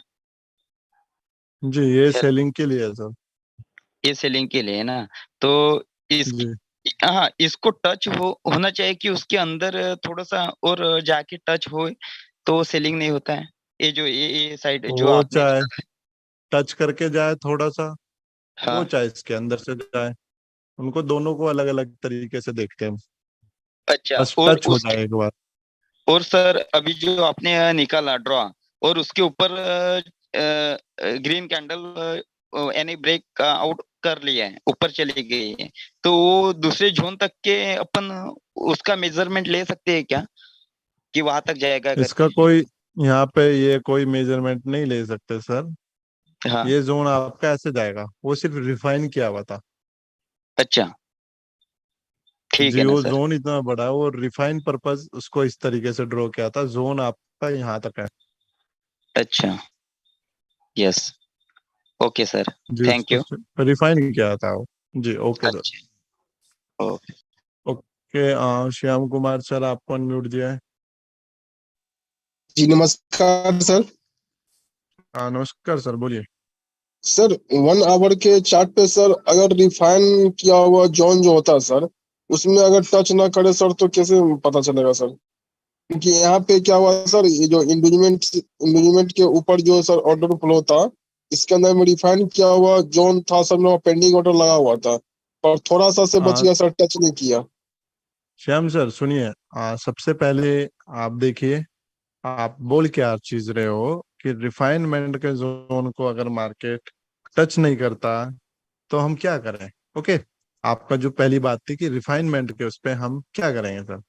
जी, ये सर? सेलिंग के लिए है सर। ये सेलिंग के लिए है ना? तो इस, जी, हाँ, इसको टच होना चाहिए कि उसके अंदर थोड़ा सा और जाके टच हो तो सेलिंग नहीं होता है। ये साइड जो वो आपने चाहे निकाला टच करके जाए थोड़ा सा, है। वो हाँ। चाहे इसके अंदर से जाए, उनको दोनों को अलग अलग तरीके से देखते हैं। अच्छा। बस टच हो जाए एक बार। और सर अभी जो आपने निकाला ड्रॉ, और उसके ऊपर ग्रीन कैंडल यानी ब्रेक आउट कर लिया है, ऊपर चली गई है, तो वो दूसरे जोन तक के अपन उसका मेजरमेंट ले सकते हैं क्या कि वहां तक जाएगा इसका करके? कोई, यहाँ पे ये कोई मेजरमेंट नहीं ले सकते सर। हाँ। ये जोन आपका ऐसे जाएगा, वो सिर्फ रिफाइन किया हुआ था। अच्छा, ठीक जी, है ना वो सर। जोन इतना बड़ा है, वो रिफाइन पर्पस उसको इस तरीके से ड्रॉ किया था। जोन आपका यहाँ तक है। अच्छा, यस, ओके सर, जी थैंक यू। उसको रिफाइन किया था वो। जी ओके सर। अच्छा, okay. Okay Shyam Kumar sir आपको अनम्यूट दिया है। जी नमस्कार सर। नमस्कार सर बोलिए। सर 1 आवर के चार्ट पे सर अगर रिफाइन किया हुआ जॉन जो होता है सर, उसमें अगर टच ना करे सर तो कैसे पता चलेगा सर? क्योंकि यहाँ पे क्या हुआ सर, ये जो इंडोजमेंट के ऊपर जो सर ऑर्डर फ्लो था, इसके अंदर में रिफाइन किया हुआ जॉन था सर, मेरा पेंडिंग ऑर्डर लगा हुआ था, पर थोड़ा सा से बच आ, गया सर, टच नहीं किया। श्याम सर सुनिए, सबसे पहले आप देखिए, आप बोल क्या चीज रहे हो कि रिफाइनमेंट के जोन को अगर मार्केट टच नहीं करता तो हम क्या करें। ओके, आपका जो पहली बात थी कि रिफाइनमेंट के उस पे हम क्या करेंगे सर,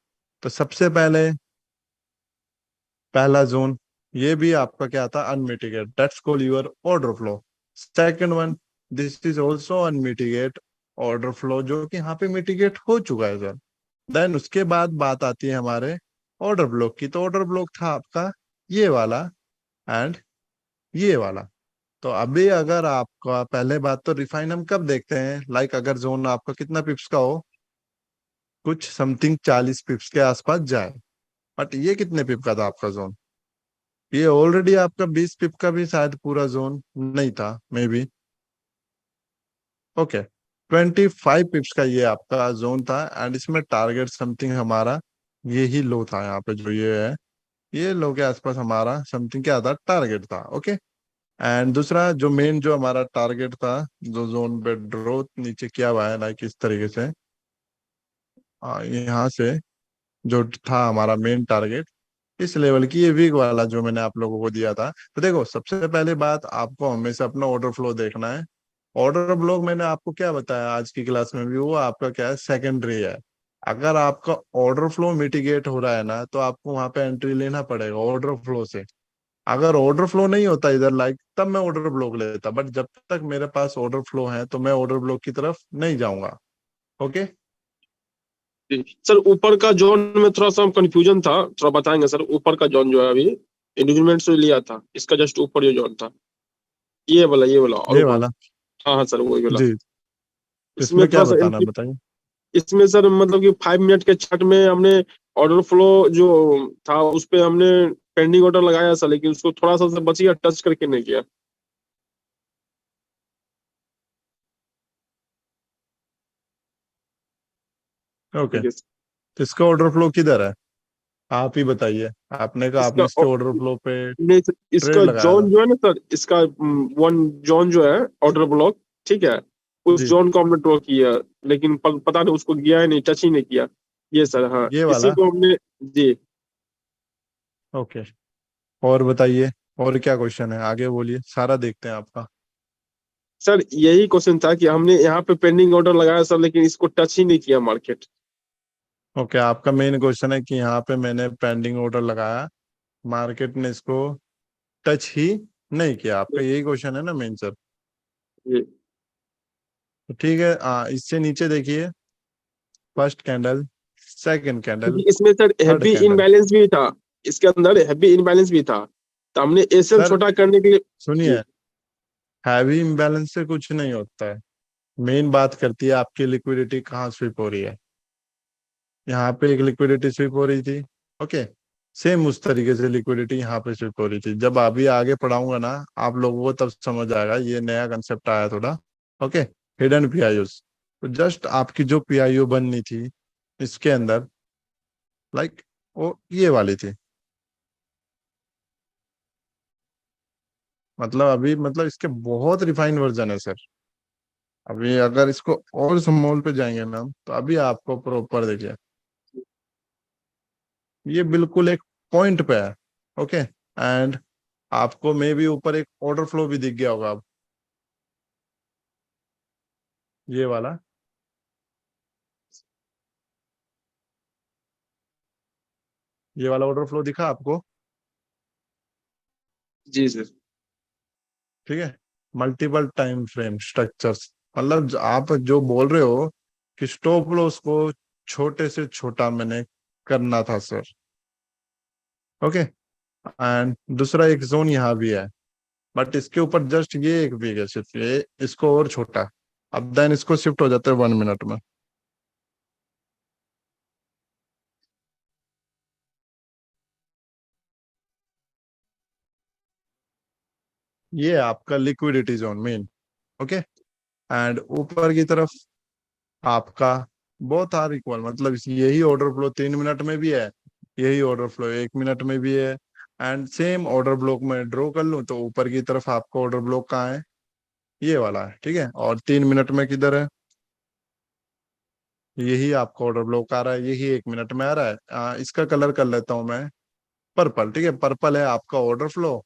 तो सबसे पहले पहला जोन ये भी आपका क्या था, unmitigate, that's call your order flow. Second one, this is also unmitigate order flow, जो कि यहाँ पे मिटिगेट हो चुका है सर। देन उसके बाद बात आती है हमारे ऑर्डर ब्लॉक की, तो ऑर्डर ब्लॉक था आपका ये वाला एंड ये वाला। तो अभी अगर आपका पहले बात तो रिफाइन हम कब देखते हैं, लाइक अगर जोन आपका कितना पिप्स का हो, कुछ समथिंग 40 पिप्स के आसपास जाए। बट ये कितने पिप का था आपका जोन, ये ऑलरेडी आपका 20 पिप का भी शायद पूरा जोन नहीं था, मे बी। ओके, 25 पिप्स का ये आपका जोन था एंड इसमें टारगेट समथिंग हमारा यही लो था, यहाँ पे जो ये है, ये लो के आसपास हमारा समथिंग क्या था, टारगेट था। ओके, एंड दूसरा जो मेन जो हमारा टारगेट था, जो जोन पे ड्रॉ नीचे किया हुआ है लाइक इस तरीके से, यहाँ से जो था हमारा मेन टारगेट, इस लेवल की, ये वीक वाला जो मैंने आप लोगों को दिया था। तो देखो सबसे पहले बात, आपको हमेशा अपना ऑर्डर फ्लो देखना है। ऑर्डर ब्लॉक मैंने आपको क्या बताया आज की क्लास में भी, वो आपका क्या है, सेकेंडरी है। अगर आपका ऑर्डर फ्लो मिटिगेट हो रहा है ना, तो आपको वहां पे एंट्री लेना पड़ेगा ऑर्डर फ्लो से। अगर ऑर्डर फ्लो नहीं होता इधर लाइक, तब मैं ऑर्डर ब्लॉक लेता, बट जब तक मेरे पास ऑर्डर फ्लो है तो मैं ऑर्डर ब्लॉक की तरफ नहीं जाऊंगा। ओके, जी। सर ऊपर का जोन में थोड़ा सा कंफ्यूजन था, थोड़ा बताएंगे सर? ऊपर का जोन जो है अभी इंडिविजुअल से लिया था, इसका जस्ट ऊपर जो जोन था, ये वाला और ये ऊपर। वाला। हाँ हाँ सर वही वाला। जी, इसमें इसमें क्या थोड़ा सा बताना है बताइए। इसमें सर मतलब कि 5 मिनट के चार्ट में हमने ऑर्डर फ्लो जो था उस पे हमने पेंडिंग ऑर्डर लगाया सर, लेकिन उसको थोड़ा सा बच गया, टच करके नहीं किया। ओके, ठीक है। तो इसका ऑर्डर फ्लो किधर है, आप ही बताइए। आपने कहा इसका आपने इसके ऑर्डर फ्लो पे नहीं सर, ट्रेड इसका लगाया था। जोन जो है ना सर, इसका वन जोन जो है ऑर्डर ब्लॉक, ठीक है, उस जी, जोन को हमने ड्रॉ किया, लेकिन पता नहीं उसको गया है नहीं, टच ही नहीं किया। ये सर हाँ, ये इसी वाला। को हमने। जी ओके, और बताइए, और क्या क्वेश्चन है, आगे बोलिए, सारा देखते हैं आपका। सर, यही क्वेश्चन था कि हमने यहाँ पे पेंडिंग ऑर्डर लगाया सर, लेकिन इसको टच ही नहीं किया मार्केट। ओके, आपका मेन क्वेश्चन है कि यहाँ पे मैंने पेंडिंग ऑर्डर लगाया, मार्केट ने इसको टच ही नहीं किया, आपका यही क्वेश्चन है ना मेन सर। जी। तो ठीक है, इससे नीचे देखिए, फर्स्ट कैंडल, सेकंड कैंडल, क्योंकि इसमें sir third heavy candle. Imbalance भी था, इसके अंदर हैवी इनबैलेंस भी था, तो हमने एसएल सर छोटा करने के लिए। सुनिए, जी हैवी इम्बैलेंस से कुछ नहीं होता है, मेन बात करती है आपकी लिक्विडिटी कहाँ स्विप हो रही है। यहाँ पे एक लिक्विडिटी स्विप हो रही थी। ओके, सेम उस तरीके से लिक्विडिटी यहाँ पे स्विप हो रही थी। जब अभी आगे पढ़ाऊंगा ना आप लोगों को, तब समझ आएगा, ये नया कंसेप्ट आया थोड़ा। ओके, हिडन पीआईओस, तो जस्ट आपकी जो पीआईओ बननी थी इसके अंदर, लाइक वो ये वाली थी, मतलब अभी मतलब इसके बहुत रिफाइन वर्जन है सर। अभी अगर इसको और स्मॉल पे जाएंगे ना, तो अभी आपको प्रॉपर देखिए, ये बिल्कुल एक पॉइंट पे है। ओके, एंड आपको मे भी ऊपर एक ऑर्डर फ्लो भी दिख गया होगा अब, ये वाला, ये वाला ऑर्डर फ्लो दिखा आपको। जी सर। ठीक है, मल्टीपल टाइम फ्रेम स्ट्रक्चर्स, मतलब आप जो बोल रहे हो कि स्टॉप लॉस को छोटे से छोटा मैंने करना था सर। ओके, एंड दूसरा एक जोन यहाँ भी है, बट इसके ऊपर जस्ट ये एक वीक है सिर्फ, ये इसको और छोटा, अब देन इसको शिफ्ट हो जाते हैं 1 मिनट में। ये है आपका liquidity zone main. Okay, and ऊपर की तरफ आपका बोथ आर इक्वल, मतलब यही ऑर्डर फ्लो 3 मिनट में भी है, यही ऑर्डर फ्लो 1 मिनट में भी है। एंड सेम ऑर्डर ब्लॉक में ड्रॉ कर लूं तो ऊपर की तरफ आपका ऑर्डर ब्लॉक कहाँ है, ये वाला है, ठीक है। और 3 मिनट में किधर है, यही आपका ऑर्डर ब्लॉक आ रहा है, यही 1 मिनट में आ रहा है। इसका कलर कर लेता हूं मैं पर्पल, ठीक है। पर्पल है आपका ऑर्डर फ्लो,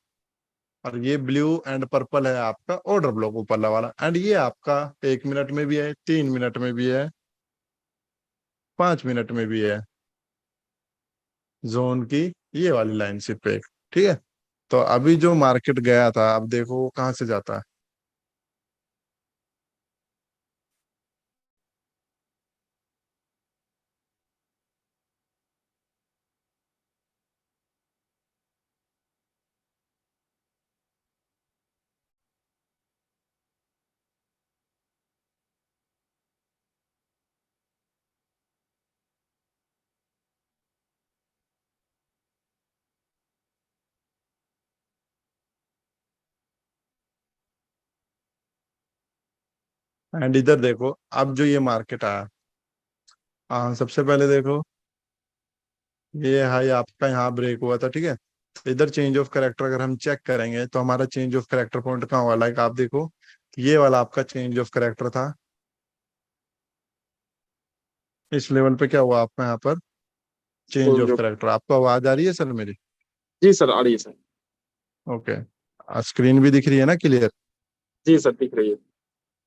और ये ब्लू एंड पर्पल है आपका ऑर्डर ब्लॉक ऊपर वाला। एंड ये आपका 1 मिनट में भी है, 3 मिनट में भी है, 5 मिनट में भी है, जोन की ये वाली लाइन सिर्फ एक, ठीक है। तो अभी जो मार्केट गया था, अब देखो वो कहाँ से जाता है। एंड इधर देखो अब जो ये मार्केट आया, सबसे पहले देखो ये हाई आपका यहाँ ब्रेक हुआ था, ठीक है। तो इधर चेंज ऑफ करेक्टर अगर हम चेक करेंगे तो हमारा चेंज ऑफ करेक्टर पॉइंट कहाँ हुआ, लाइक आप देखो ये वाला आपका चेंज ऑफ करेक्टर था, इस लेवल पे क्या हुआ आपका यहाँ पर चेंज ऑफ जो करेक्टर। आपको आवाज आ रही है सर मेरी? जी सर आ रही है सर। ओके, स्क्रीन भी दिख रही है ना क्लियर? जी सर दिख रही है।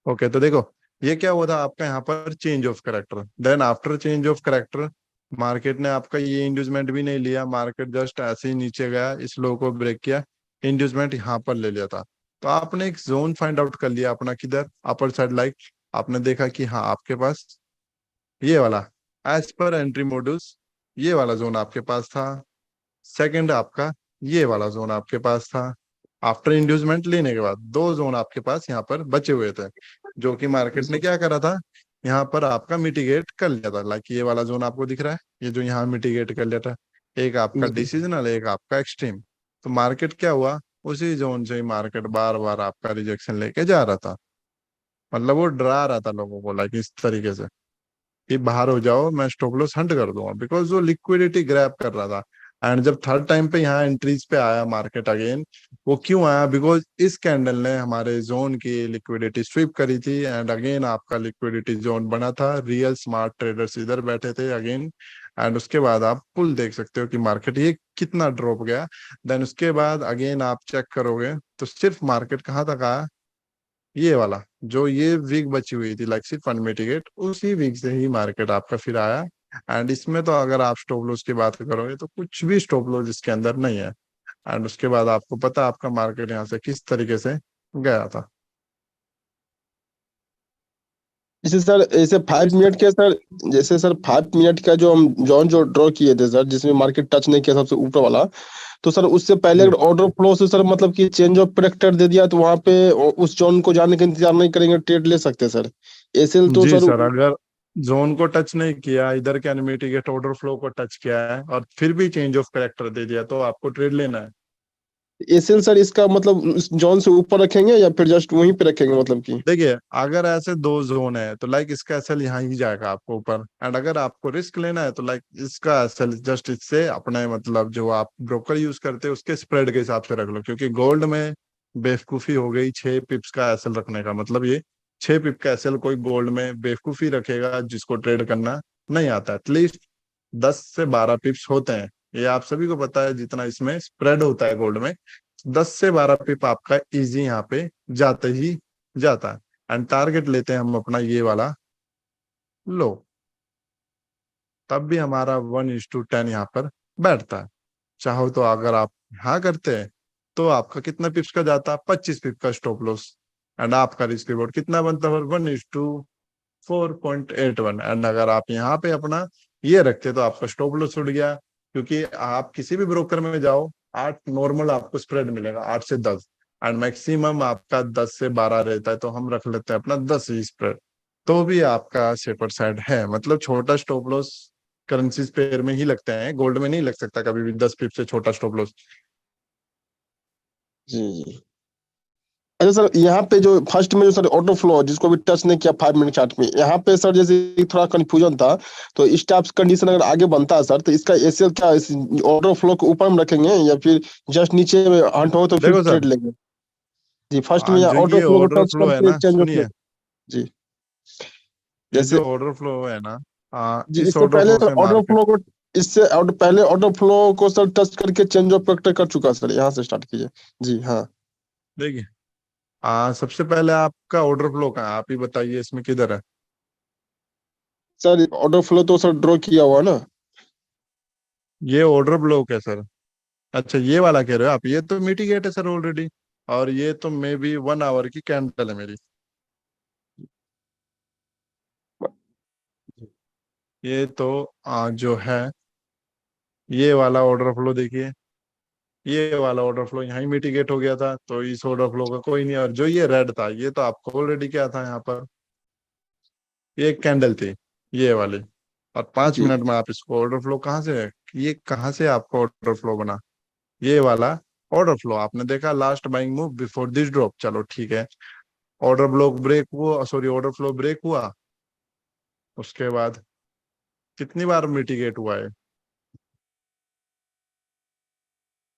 ओके, तो देखो ये क्या हुआ था आपका यहाँ पर change of character, then after change of character market ने आपका ये इंड्यूसमेंट भी नहीं लिया, मार्केट जस्ट ऐसे ही नीचे गया, इस लो को ब्रेक किया, इंड्यूसमेंट यहाँ पर ले लिया था। तो आपने एक जोन फाइंड आउट कर लिया अपना किधर, अपर साइड, लाइक आपने देखा कि हाँ आपके पास ये वाला एज पर एंट्री मॉड्यूल्स ये वाला जोन आपके पास था, सेकंड आपका ये वाला जोन आपके पास था। आफ्टर इंड्यूसमेंट लेने के बाद दो जोन आपके पास यहाँ पर बचे हुए थे, जो कि मार्केट ने क्या करा था, यहाँ पर आपका मिटिगेट कर लिया था। लाइक ये वाला जोन आपको दिख रहा है, ये जो यहाँ मिटिगेट कर लिया था, एक आपका डिसीजनल, एक आपका एक्सट्रीम। तो मार्केट क्या हुआ, उसी जोन से ही मार्केट बार बार आपका रिजेक्शन लेके जा रहा था, मतलब वो डरा रहा था लोगों को, लाइक इस तरीके से कि बाहर हो जाओ, मैं स्टॉप लॉस हंट कर दूंगा, बिकॉज वो लिक्विडिटी ग्रैब कर रहा था। एंड जब थर्ड टाइम पे यहाँ एंट्रीज पे आया मार्केट अगेन, वो क्यों आया, बिकॉज इस कैंडल ने हमारे जोन की लिक्विडिटी स्वीप करी थी, एंड अगेन आपका लिक्विडिटी जोन बना था, रियल स्मार्ट ट्रेडर्स इधर बैठे थे अगेन। एंड उसके बाद आप पुल देख सकते हो कि मार्केट ये कितना ड्रॉप गया। देन उसके बाद अगेन आप चेक करोगे तो सिर्फ मार्केट कहाँ तक आया, ये वाला जो ये वीक बची हुई थी, लाइक सिर्फ अनमिटिगेट, उसी वीक से ही मार्केट आपका फिर आया। एंड इसमें तो अगर आप स्टॉप लॉस की बात करोगे तो कुछ भी स्टॉप लॉस इसके अंदर नहीं है। एंड उसके बाद आपको पता आपका मार्केट यहाँ से किस तरीके से गया था। जैसे सर ऐसे 5 मिनट के सर, जैसे सर 5 मिनट का जो हम जो ड्रॉ किए थे सर, जिसमें मार्केट टच नहीं किया सबसे ऊपर वाला, तो सर उससे पहले जी ऑर्डर फ्लो से सर मतलब कि चेंज ऑफ करेक्टर दे दिया तो वहां पे उस जोन को जाने का इंतजार नहीं करेंगे, ट्रेड ले सकते सर। एसएल तो जी सर सर, अगर जोन को टच नहीं किया, इधर के अनमिटिगेट ऑर्डर फ्लो को टच किया है और फिर भी चेंज ऑफ करेक्टर दे दिया, तो आपको ट्रेड लेना है। एसएल सर इसका मतलब उस जोन से ऊपर रखेंगे या फिर जस्ट वहीं पे रखेंगे मतलब कि? देखिए अगर ऐसे दो जोन है तो लाइक इसका एसएल यहाँ ही जाएगा आपको ऊपर, एंड अगर आपको रिस्क लेना है तो लाइक इसका एसएल जस्ट इससे अपने मतलब जो आप ब्रोकर यूज करते हैं उसके स्प्रेड के हिसाब से रख लो, क्योंकि गोल्ड में बेवकूफी हो गई 6 पिप्स का एसएल रखने का, मतलब ये 6 पिप का एसएल कोई गोल्ड में बेवकूफी रखेगा जिसको ट्रेड करना नहीं आता। एटलीस्ट 10 से 12 पिप्स होते हैं, ये आप सभी को पता है, जितना इसमें स्प्रेड होता है गोल्ड में 10 से 12 पिप आपका इजी यहाँ पे जाते ही जाता है। एंड टारगेट लेते हैं हम अपना ये वाला लो, तब भी हमारा 1:10 यहाँ पर बैठता है। चाहो तो अगर आप हाँ करते हैं तो आपका कितना पिप्स का जाता है, 25 पिप का स्टॉप लॉस, एंड आपका रिस्क रिवॉर्ड कितना बनता है, 1:4.81। एंड अगर आप यहाँ पे अपना ये रखते तो आपका स्टॉप लॉस उड़ गया, क्योंकि आप किसी भी ब्रोकर में जाओ 8 नॉर्मल आपको स्प्रेड मिलेगा, 8 से 10। एंड मैक्सिमम आपका 10 से 12 रहता है, तो हम रख लेते हैं अपना 10 स्प्रेड, तो भी आपका सेफर साइड है। मतलब छोटा स्टॉप लॉस करेंसीज पेयर में ही लगते हैं, गोल्ड में नहीं लग सकता कभी भी 10 पिप से छोटा स्टॉप लॉस। जी जी। अच्छा सर, यहाँ पे जो फर्स्ट में जो सर ऑटो फ्लो जिसको भी टच नहीं किया 5 मिनट चार्ट में, यहाँ पे सर जैसे थोड़ा कंफ्यूजन था, तो इस टाइप कंडीशन अगर आगे बनता है सर, तो इसका एसीएल क्या ऑटो फ्लो को ऊपर में रखेंगे या फिर जस्ट नीचे में हंट हो तो फिर देखो ट्रेड सर, लेंगे? जी, फर्स्ट में यहाँ जो ऑटो ये फ्लो को ऑर्डर टच फ्लो है करके ना, चेंज ऑफ ले। सुनिए, जी ये जैसे, जो ऑर्डर फ्लो है ना, जी इस इससे ऑर्डर पहले फ्लो सर से ऑर्डर मार्केट, फ्लो को, इससे पहले ऑर्डर फ्लो को सर टच करके चेंज ऑफ वेक्टर कर चुका सर, यहाँ से स्टार्ट कीजिए। जी हाँ देखिए, सबसे पहले आपका ऑर्डर फ्लो कहाँ है? आप ही बताइए इसमें किधर है? सर, ऑर्डर फ्लो तो सर ड्रॉ किया हुआ ना। ये ऑर्डर ब्लॉक है सर। अच्छा, ये वाला कह रहे हो आप? ये तो मिटिगेट है सर ऑलरेडी, और ये तो मे बी 1 आवर की कैंडल है मेरी। ये तो जो है, ये वाला ऑर्डर फ्लो देखिए, ये वाला ऑर्डर फ्लो यहाँ ही मिटिगेट हो गया था, तो इस ऑर्डर फ्लो का कोई नहीं। और जो ये रेड था, ये तो आपको ऑलरेडी क्या था यहाँ पर, ये एक कैंडल थी ये वाली, और 5 मिनट जी में आप इसको ऑर्डर फ्लो कहाँ से, ये कहाँ से आपको ऑर्डर फ्लो बना? ये वाला ऑर्डर फ्लो आपने देखा, last buying move before this drop, चलो ठीक है। ऑर्डर ब्लॉक ब्रेक हुआ, सॉरी ऑर्डर फ्लो ब्रेक हुआ, उसके बाद कितनी बार मिटिगेट हुआ है?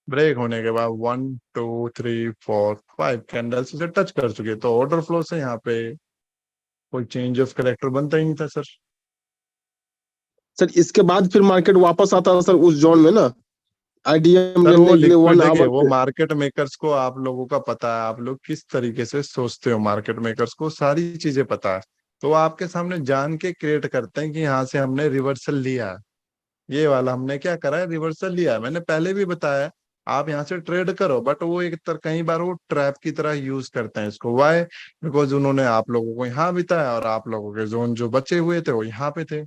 ब्रेक होने के बाद 1 2 3 4 5 कैंडल्स उसे टच कर चुके, तो ऑर्डर फ्लो से यहाँ पे कोई चेंज ऑफ करेक्टर बनता ही नहीं था सर। सर, इसके बाद फिर मार्केट वापस आता है सर उस जोन में ना, आईडीएम सर वो लेने के लिए लिक्विड, 1 आवर देखिए वो पे। मार्केट मेकर्स को, आप लोगों का पता है, आप लोग किस तरीके से सोचते हो, मार्केट मेकर्स को सारी चीजें पता है, तो वो आपके सामने जान के क्रिएट करते हैं कि यहाँ से हमने रिवर्सल लिया है। ये वाला हमने क्या करा है, रिवर्सल लिया है। मैंने पहले भी बताया, आप यहाँ से ट्रेड करो, बट वो एक कई बार वो ट्रैप की तरह यूज करते हैं इसको। वाई? बिकॉज उन्होंने आप लोगों को यहाँ बिताया, और आप लोगों के जोन जो बचे हुए थे वो यहाँ पे थे।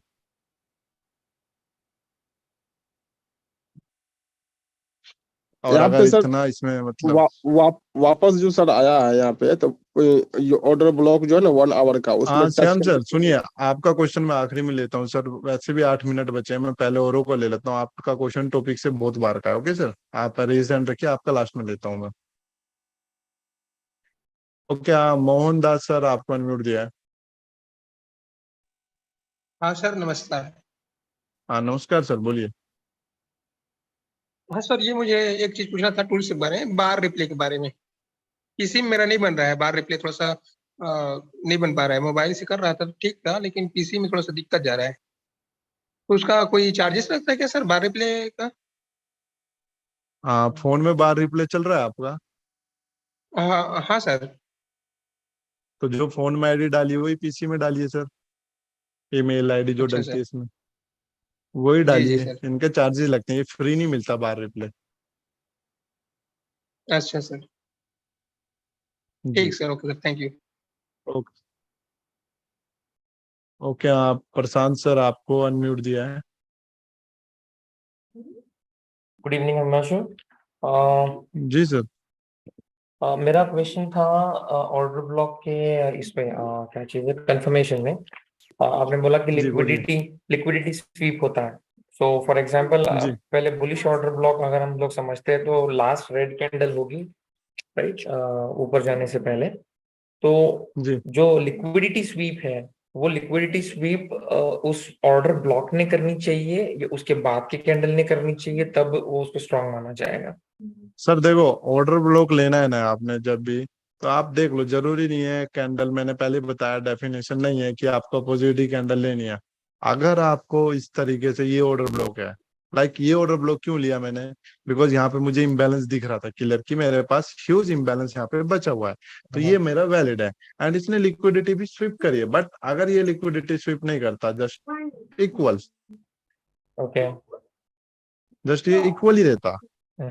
और यहाँ अगर पे सर इतना इसमें मतलब, वापस जो सर आया है यहाँ पे, तो ये ऑर्डर ब्लॉक जो है ना 1 आवर का, उसमें हाँ टच श्याम सर करके। सुनिए, आपका क्वेश्चन मैं आखिरी में लेता हूँ सर, वैसे भी 8 मिनट बचे हैं, मैं पहले औरों को ले लेता हूँ। आपका क्वेश्चन टॉपिक से बहुत बार का है, ओके सर, आप रेज हैंड रखिए, आपका लास्ट में लेता हूँ मैं। ओके, मोहन दास सर, आपको अनम्यूट दिया है। हाँ सर, नमस्कार। हाँ नमस्कार सर, बोलिए। हाँ सर, ये मुझे एक चीज पूछना था टूल्स के बारे में, बार रिप्ले के बारे में। पीसी में मेरा नहीं बन रहा है बार रिप्ले, थोड़ा सा नहीं बन पा रहा है। मोबाइल से कर रहा था तो ठीक था, लेकिन पीसी में थोड़ा सा दिक्कत जा रहा है। तो उसका कोई चार्जेस लगता है क्या सर बार रिप्ले का? हाँ, फोन में बार रिप्ले चल रहा है आपका? हाँ हाँ सर। तो जो फोन में आईडी डाली है, वही पीसी में डालिए सर। ईमेल आईडी जो अच्छा डलती सर। है इसमें, वही जी जी डालिए। सर। इनके चार्जेस लगते हैं, ये फ्री नहीं मिलता बार रिप्ले। अच्छा सर, जी। ठीक sir, okay sir, thank you. Okay. Okay, आप प्रशांत सर, आपको अनम्यूट दिया है। Good evening Himanshu. जी सर। मेरा क्वेश्चन था ऑर्डर ब्लॉक के इस पे क्या चीज़ है कंफर्मेशन में। आपने बोला कि जी बोलिए। लिक्विडिटी स्वीप होता है। सो फॉर एग्जांपल जी पहले बुलिश ऑर्डर ब्लॉक अगर हम लोग समझते हैं तो लास्ट रेड कैंडल होगी, राइट, ऊपर जाने से पहले। तो जी जो लिक्विडिटी स्वीप है, वो लिक्विडिटी स्वीप उस ऑर्डर ब्लॉक ने करनी चाहिए या उसके बाद के कैंडल ने करनी चाहिए, तब वो उसको स्ट्रांग माना जाएगा? सर, देखो ऑर्डर ब्लॉक लेना है ना आपने जब भी, तो आप देख लो, जरूरी नहीं है कैंडल, मैंने पहले बताया डेफिनेशन नहीं है कि आपको अपोजिट ही कैंडल लेनी है। अगर आपको इस तरीके से ये ऑर्डर ब्लॉक है, लाइक ये ऑर्डर ब्लॉक क्यों लिया मैंने, बिकॉज यहाँ पे मुझे इम्बैलेंस दिख रहा था क्लियर कि मेरे पास ह्यूज इम्बैलेंस यहाँ पे बचा हुआ है, तो ये मेरा वैलिड है। एंड इसने लिक्विडिटी भी स्विप करी है, बट अगर ये लिक्विडिटी स्विप नहीं करता, जस्ट इक्वल, ओके। जस्ट ये इक्वल ही रहता,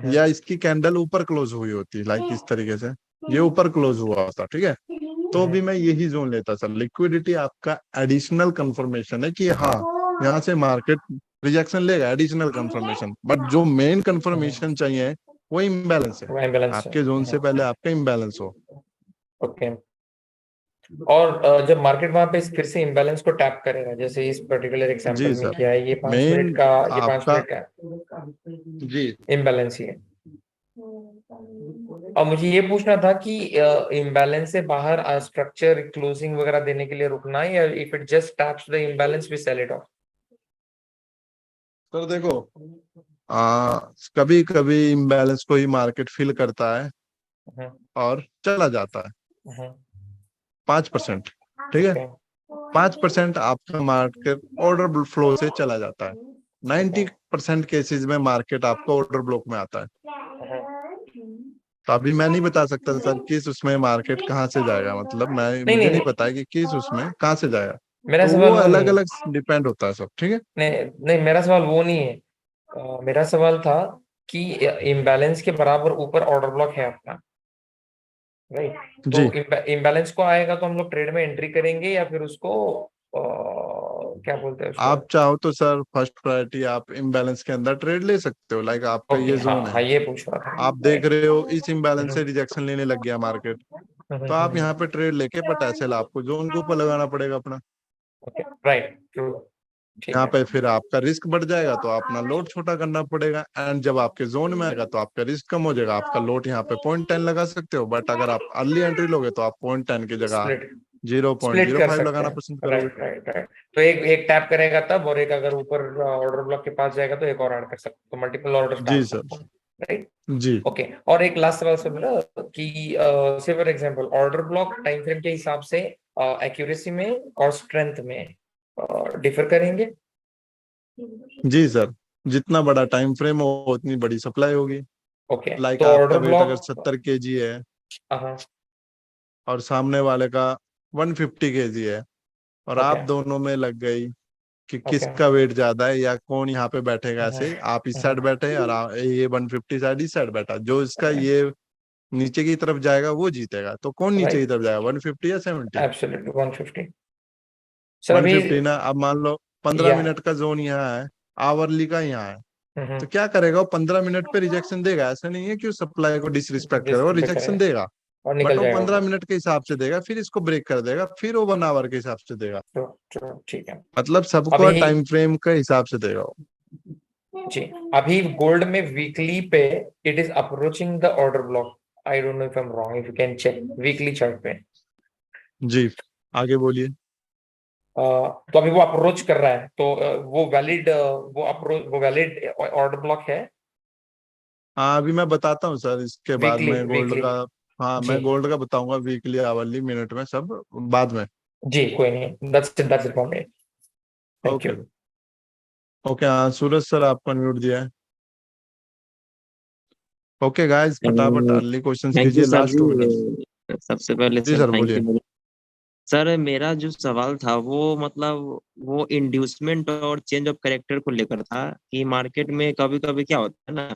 या इसकी कैंडल ऊपर क्लोज हुई होती, लाइक इस तरीके से ये ऊपर क्लोज हुआ होता, ठीक है, तो भी मैं यही जोन लेता सर। लिक्विडिटी आपका एडिशनल कंफर्मेशन है कि हाँ, यहाँ से मार्केट रिजेक्शन लेगा, एडिशनल कंफर्मेशन, बट जो मेन कंफर्मेशन चाहिए वो इम्बैलेंस है, वो इम्बैलेंस है। आपके जोन से पहले आपका इम्बैलेंस हो। ओके। और जब मार्केट वहां पे फिर से इम्बैलेंस को टैप करेगा, जैसे इस पर्टिकुलर एग्जांपल जी में सर, किया है, ये 5 मेन मिनट का, ये 5 आपका मिनट का जी इम्बैलेंस ही है। और मुझे ये पूछना था कि इम्बैलेंस से बाहर स्ट्रक्चर क्लोजिंग वगैरह देने के लिए रुकना है, या if it just taps the imbalance we sell it off? Sir देखो, कभी कभी इम्बैलेंस को ही मार्केट फिल करता है और चला जाता है 5%, ठीक है। ओके 5% आपका मार्केट ऑर्डर फ्लो से चला जाता है। 90% केसेस में मार्केट आपका ऑर्डर ब्लॉक में आता है। तो अभी मैं नहीं बता सकता सर किस उसमें मार्केट कहाँ से जाएगा, मतलब मैं नहीं मुझे नहीं नहीं नहीं, पता है कि किस उसमें कहाँ से जाएगा। मेरा तो वो सवाल वो अलग नहीं है। अलग डिपेंड होता है सब, ठीक है। नहीं नहीं, मेरा सवाल वो नहीं है। मेरा सवाल था कि इम्बैलेंस के बराबर ऊपर ऑर्डर ब्लॉक है अपना, राइट? तो जी, इम्बैलेंस को आएगा तो हम लोग ट्रेड में एंट्री करेंगे, या फिर उसको क्या बोलते हैं उसको? आप चाहो तो सर फर्स्ट प्रायोरिटी आप इम्बैलेंस के अंदर ट्रेड ले सकते हो, लाइक आपका ओके, ये हाँ जोन है, हाँ, ये पूछ रहा था, आप देख राइट। रहे हो इस इम्बैलेंस से रिजेक्शन लेने लग गया मार्केट, तो आप यहाँ पे ट्रेड लेके पोटेंशियल आपको जोन के ऊपर लगाना पड़ेगा अपना। ओके, राइट, ट्रू, ठीक यहाँ है। पे फिर आपका रिस्क बढ़ जाएगा तो अपना लोड छोटा करना पड़ेगा, एंड जब आपके जोन में आएगा तो आपका रिस्क कम हो जाएगा, आपका लोड यहाँ पे 0.10 लगा सकते हो, बट अगर आप अर्ली एंट्री लोगे तो आप 0.10 की जगह स्प्लिट स्प्लिट कर 0.05 सकते लगाना हैं, पसंद करोगे। Right right right. तो एक एक टैप करेगा तब, और एक अगर ऊपर ऑर्डर ब्लॉक के पास जाएगा तो एक और ऐड कर सकते हो, तो मल्टीपल ऑर्डर डाल जी सर, सकते हैं, राइट? जी ओके। और एक लास्ट सवाल सर मेरा, कि से for example order block time frame के हिसाब से एक्यूरेसी में और स्ट्रेंथ में डिफर करेंगे? जी सर, जितना बड़ा टाइम फ्रेम हो उतनी बड़ी सप्लाई होगी। ओके, लाइक तो आपका ऑर्डर वेट अगर ब्लॉक, 70 kg है हाँ, और सामने वाले का 150 kg है, और आप ओके दोनों में लग गई कि ओके, किसका वेट ज्यादा है या कौन यहाँ पे बैठेगा, ऐसे आप इस साइड बैठे और ये 150 साइड इस साइड बैठा, जो इसका ये नीचे की तरफ जाएगा वो जीतेगा। तो कौन नीचे की राइट, तरफ जाएगा, 150 या 70? एब्सोल्युटली 150। सर अभी 150 ना। अब मान लो 15 या मिनट का जोन यहाँ है, आवरली का यहाँ है, हम्म, तो क्या करेगा वो 15 मिनट पे रिजेक्शन देगा, ऐसा नहीं है कि सप्लाई को डिसरिस्पेक्ट करेगा, वो डिस्प्ले रिजेक्शन करें देगा, और बट निकल वो जाएगा 15 ऊपर। मिनट के हिसाब से देगा, फिर इसको ब्रेक कर देगा, फिर वो 1 आवर के हिसाब से देगा, ठीक है। मतलब सबको अभी टाइम फ्रेम के हिसाब से देगा वो। जी, अभी गोल्ड में वीकली पे it is approaching the order block. I don't know if I am wrong, if you can check weekly chart पे। जी, आगे बोलिए। तो अभी वो अप्रोच कर रहा है, तो वो वैलिड, वो वैलिड ऑर्डर ब्लॉक है? हाँ, अभी मैं बताता हूँ सर, इसके बाद वीकली में गोल्ड वीकली का। हाँ, जी मैं गोल्ड का बताऊंगा, वीकली आवरली मिनट में सब बाद में। जी, कोई नहीं, that's it for me, thank you. Okay, okay. हाँ, सूरज सर आपको अनम्यूट दिया है। ओके गाइस, फटाफट अर्ली क्वेश्चंस थैंक यू कीजिए, सर लास्ट 2 मिनट्स। जी। सबसे पहले जी सर सर, थैंक बोलिए। यू। सर मेरा जो सवाल था वो मतलब वो इंड्यूसमेंट और चेंज ऑफ कैरेक्टर को लेकर था कि मार्केट में कभी कभी क्या होता है ना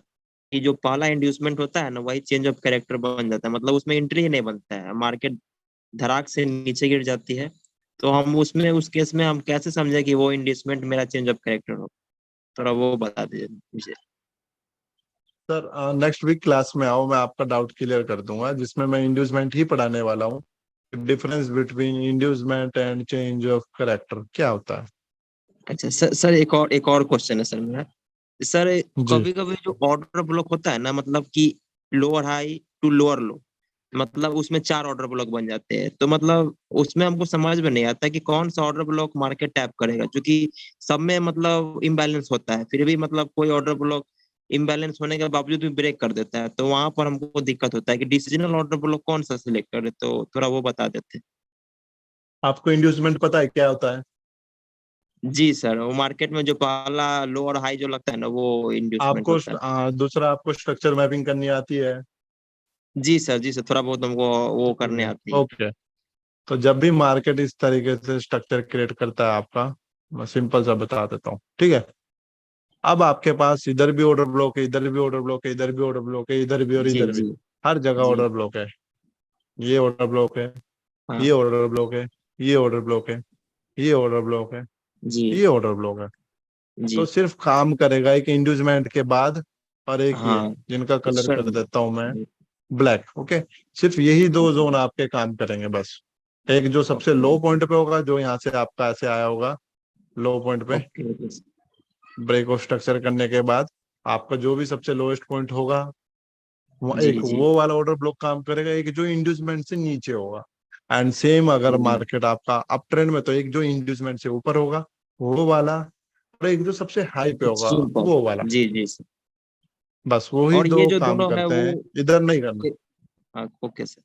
कि जो पहला इंड्यूसमेंट होता है ना वही चेंज ऑफ कैरेक्टर बन जाता है, मतलब उसमें एंट्री ही नहीं बनता है, मार्केट धड़ाक से नीचे गिर जाती है। तो हम उसमें उस केस में हम कैसे समझे कि वो इंड्यूसमेंट मेरा चेंज ऑफ कैरेक्टर हो? थोड़ा वो बता दीजिए मुझे। सर नेक्स्ट वीक क्लास में आओ, मैं आपका डाउट क्लियर कर दूंगा, जिसमें मैं इंड्यूसमेंट ही पढ़ाने वाला हूँ। Difference between inducement and change of character क्या होता है। अच्छा सर, एक और क्वेश्चन है सर मेरा। सर जी, कभी कभी जो ऑर्डर ब्लॉक होता है ना, मतलब कि lower high to lower low, मतलब उसमें 4 ऑर्डर ब्लॉक बन जाते हैं, तो मतलब उसमें हमको समझ में नहीं आता कि कौन सा ऑर्डर ब्लॉक मार्केट टैप करेगा, क्योंकि सब में मतलब इम्बैलेंस होता है, फिर भी मतलब कोई ऑर्डर ब्लॉक इम्बैलेंस होने के बावजूद भी ब्रेक कर देता है, तो वहां पर हमको दिक्कत होता है कि डिसीजनल ऑर्डर ब्लॉक कौन सा सिलेक्ट करे, तो थोड़ा वो बता देते। आपको इंड्यूसमेंट पता है क्या होता है? जी सर, वो मार्केट में जो पहला लो और हाई जो लगता है ना वो इंड्यूसमेंट आपको होता है। दूसरा आपको स्ट्रक्चर मैपिंग करनी आती है? जी सर, थोड़ा बहुत हमको वो करने आती है। ओके, तो जब भी मार्केट इस तरीके से स्ट्रक्चर क्रिएट करता है आपका, मैं सिंपल सा बता देता हूँ, ठीक है। अब आपके पास इधर भी ऑर्डर ब्लॉक है, इधर भी ऑर्डर ब्लॉक है, इधर भी ऑर्डर ब्लॉक है, इधर भी और जी इधर भी, जी हर जगह जी। ऑर्डर ब्लॉक है। ये ऑर्डर ब्लॉक है, हाँ। ये ऑर्डर ब्लॉक है, ये ऑर्डर ब्लॉक है, ये ऑर्डर ब्लॉक है, जी ये ऑर्डर ब्लॉक है। तो जी सिर्फ काम करेगा एक इंड्यूसमेंट के बाद और एक ये हाँ जिनका कलर सर। कर देता हूं मैं ब्लैक। ओके, सिर्फ यही दो जोन आपके काम करेंगे बस। एक जो सबसे लो पॉइंट पे होगा, जो यहाँ से आपका ऐसे आया होगा लो पॉइंट पे, okay okay break of structure करने के बाद आपका जो भी सबसे लोएस्ट पॉइंट होगा, जी एक जी। वो वाला ऑर्डर ब्लॉक काम करेगा, एक जो इंड्यूसमेंट से नीचे होगा। एंड सेम अगर मार्केट आपका अप ट्रेंड में, तो एक जो इंड्यूसमेंट से ऊपर होगा वो वाला, और एक जो सबसे हाई पे होगा एक्सट्रीम पर। वो वाला। जी जी सर। बस वो ही और ये दो जो काम दोनों है करते वो हैं, इधर नहीं करना। हाँ, ओके सर।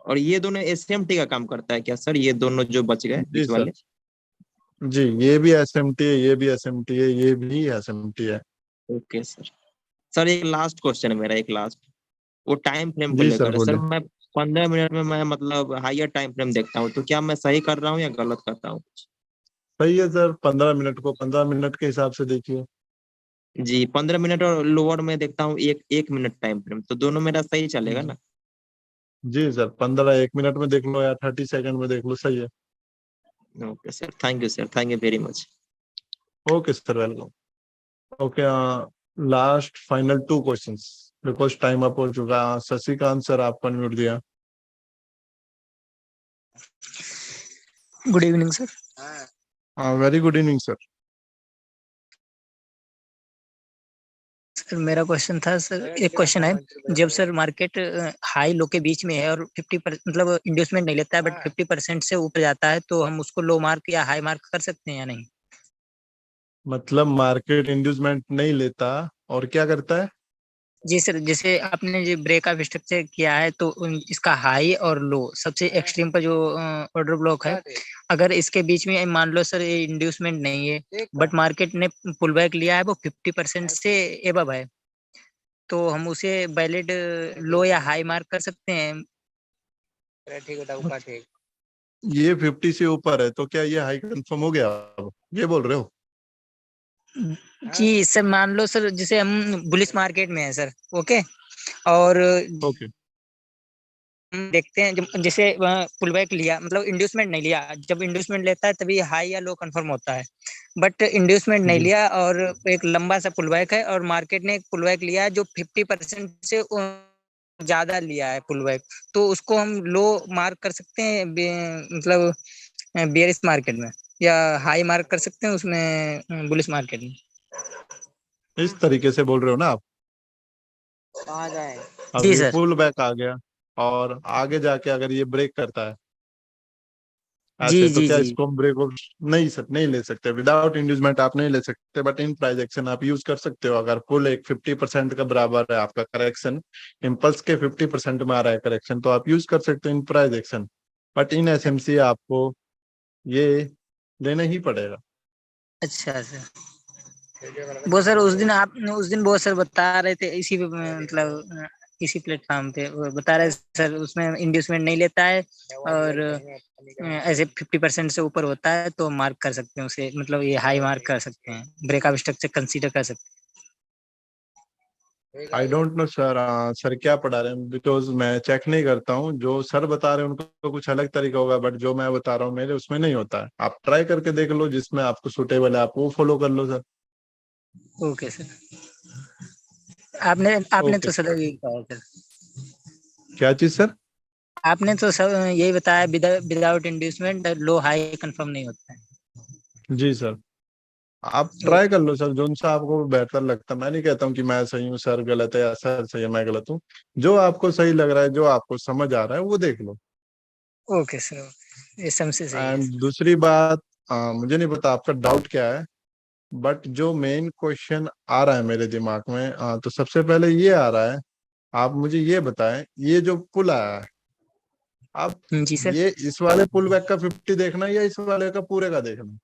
और ये दोनों एसएमटी का काम करता है क्या सर, ये दोनों जो बच गए जी बीच सर, वाले? जी ये भी एसएमटी है, ये भी एसएमटी है, ये भी एसएमटी है। Okay sir. सर एक लास्ट क्वेश्चन है मेरा, एक लास्ट, वो टाइम फ्रेम को जी सर लेकर है। सर बोलिए। मैं 15 मिनट में मैं मतलब हायर टाइम फ्रेम देखता हूँ, तो क्या मैं सही कर रहा हूँ या गलत करता हूँ? सही है सर, 15 मिनट को 15 मिनट के हिसाब से देखिए। जी 15 मिनट, और लोअर में देखता हूँ एक एक मिनट टाइम फ्रेम, तो दोनों मेरा सही चलेगा जी ना? जी सर, 15 1 मिनट में देख लो या 30 सेकंड में देख लो, सही है। Okay sir, thank you sir, thank you very much. Okay sir, welcome. Okay, last final 2 questions, because time up हो चुका है। शशिकांत सर आपको अनम्यूट दिया। Good evening sir. Very good evening sir. Sir मेरा क्वेश्चन था सर, एक question है, जब सर मार्केट हाई लो के बीच में है और 50% मतलब इंड्यूसमेंट नहीं लेता है बट 50% से ऊपर जाता है, तो हम उसको लो मार्क या हाई मार्क कर सकते हैं या नहीं? मतलब मार्केट इंड्यूसमेंट नहीं लेता और क्या करता है? जी सर, जैसे आपने जो ब्रेक ऑफ स्ट्रक्चर किया है तो इसका हाई और लो सबसे एक्सट्रीम पर जो ऑर्डर ब्लॉक है, अगर इसके बीच में मान लो सर ये इंड्यूसमेंट नहीं है बट मार्केट ने पुल बैक लिया है, वो 50% से एबव है, तो हम उसे वैलिड लो या हाई मार्क कर सकते हैं? ठीक। ये 50 से ऊपर है तो क्या ये हाई कंफर्म हो गया, अब ये बोल रहे हो? जी सर, मान लो सर जैसे हम बुलिश मार्केट में है सर, ओके, और ओके। हम देखते हैं जब जैसे पुल बैक लिया मतलब इंड्यूसमेंट नहीं लिया, जब इंड्यूसमेंट लेता है तभी हाई या लो कंफर्म होता है, बट इंड्यूसमेंट नहीं जी लिया और एक लंबा सा पुल बैक है और मार्केट ने एक पुल बैक लिया है जो 50% से ज्यादा लिया है पुल बैक, तो उसको हम लो मार्क कर सकते हैं मतलब बेयरिश मार्केट में, या हाई मार्क कर सकते हैं उसमें बुलिश मार्केट में? इस तरीके से बोल रहे हो ना आप? अब जी ये सर। पुल बैक आ गया और आगे जाके अगर ये ब्रेक करता है जी ऐसे, तो जी क्या जी। इसको हम ब्रेक ऑफ नहीं सर नहीं ले सकते, विदाउट इंड्यूसमेंट आप नहीं ले सकते, बट इन प्राइस एक्शन आप यूज कर सकते हो। अगर पुल एक 50% का बराबर है आपका करेक्शन, इम्पल्स के 50% में आ रहा है करेक्शन, तो आप यूज कर सकते हो in price action. But in SMC आपको ये लेना ही पड़ेगा। अच्छा सर, वो सर उस दिन वो सर बता रहे थे इसी पे मतलब इसी प्लेटफॉर्म पे वो बता रहे सर उसमें इंड्यूसमेंट नहीं लेता है और ऐसे 50% से ऊपर होता है तो मार्क कर सकते हैं उसे, मतलब ये हाई मार्क कर सकते हैं, ब्रेकअप स्ट्रक्चर कंसीडर कर सकते आई डोंट नो सर, सर क्या पढ़ा रहे हैं, बिकॉज मैं चेक नहीं करता हूँ। जो सर बता रहे हैं उनका तो कुछ अलग तरीका होगा, बट जो मैं बता रहा हूँ मेरे उसमें नहीं होता है। आप ट्राई करके देख लो, जिसमें आपको सुटेबल है आप वो फॉलो कर लो सर। हैं। ओके सर, आपने आपने ओके तो सर। सर यही कहा सर, क्या चीज सर? आपने तो सब यही बताया, विदाउट इंड्यूसमेंट लो हाई कंफर्म नहीं होता है। जी सर, आप ट्राई कर लो सर, जो सा आपको बेहतर लगता है। मैं नहीं कहता हूँ कि मैं सही हूँ सर गलत है या सर सही है मैं गलत हूँ। जो आपको सही लग रहा है, जो आपको समझ आ रहा है वो देख लो। ओके सर, ये समझे सही है। एंड दूसरी बात, मुझे नहीं पता आपका डाउट क्या है, बट जो मेन क्वेश्चन आ रहा है मेरे दिमाग में, तो सबसे पहले ये आ रहा है, आप मुझे ये बताएं, ये जो पुल आया है, आप जी सर। ये इस वाले पुल बैक का 50 देखना है या इस वाले का पूरे का देखना है?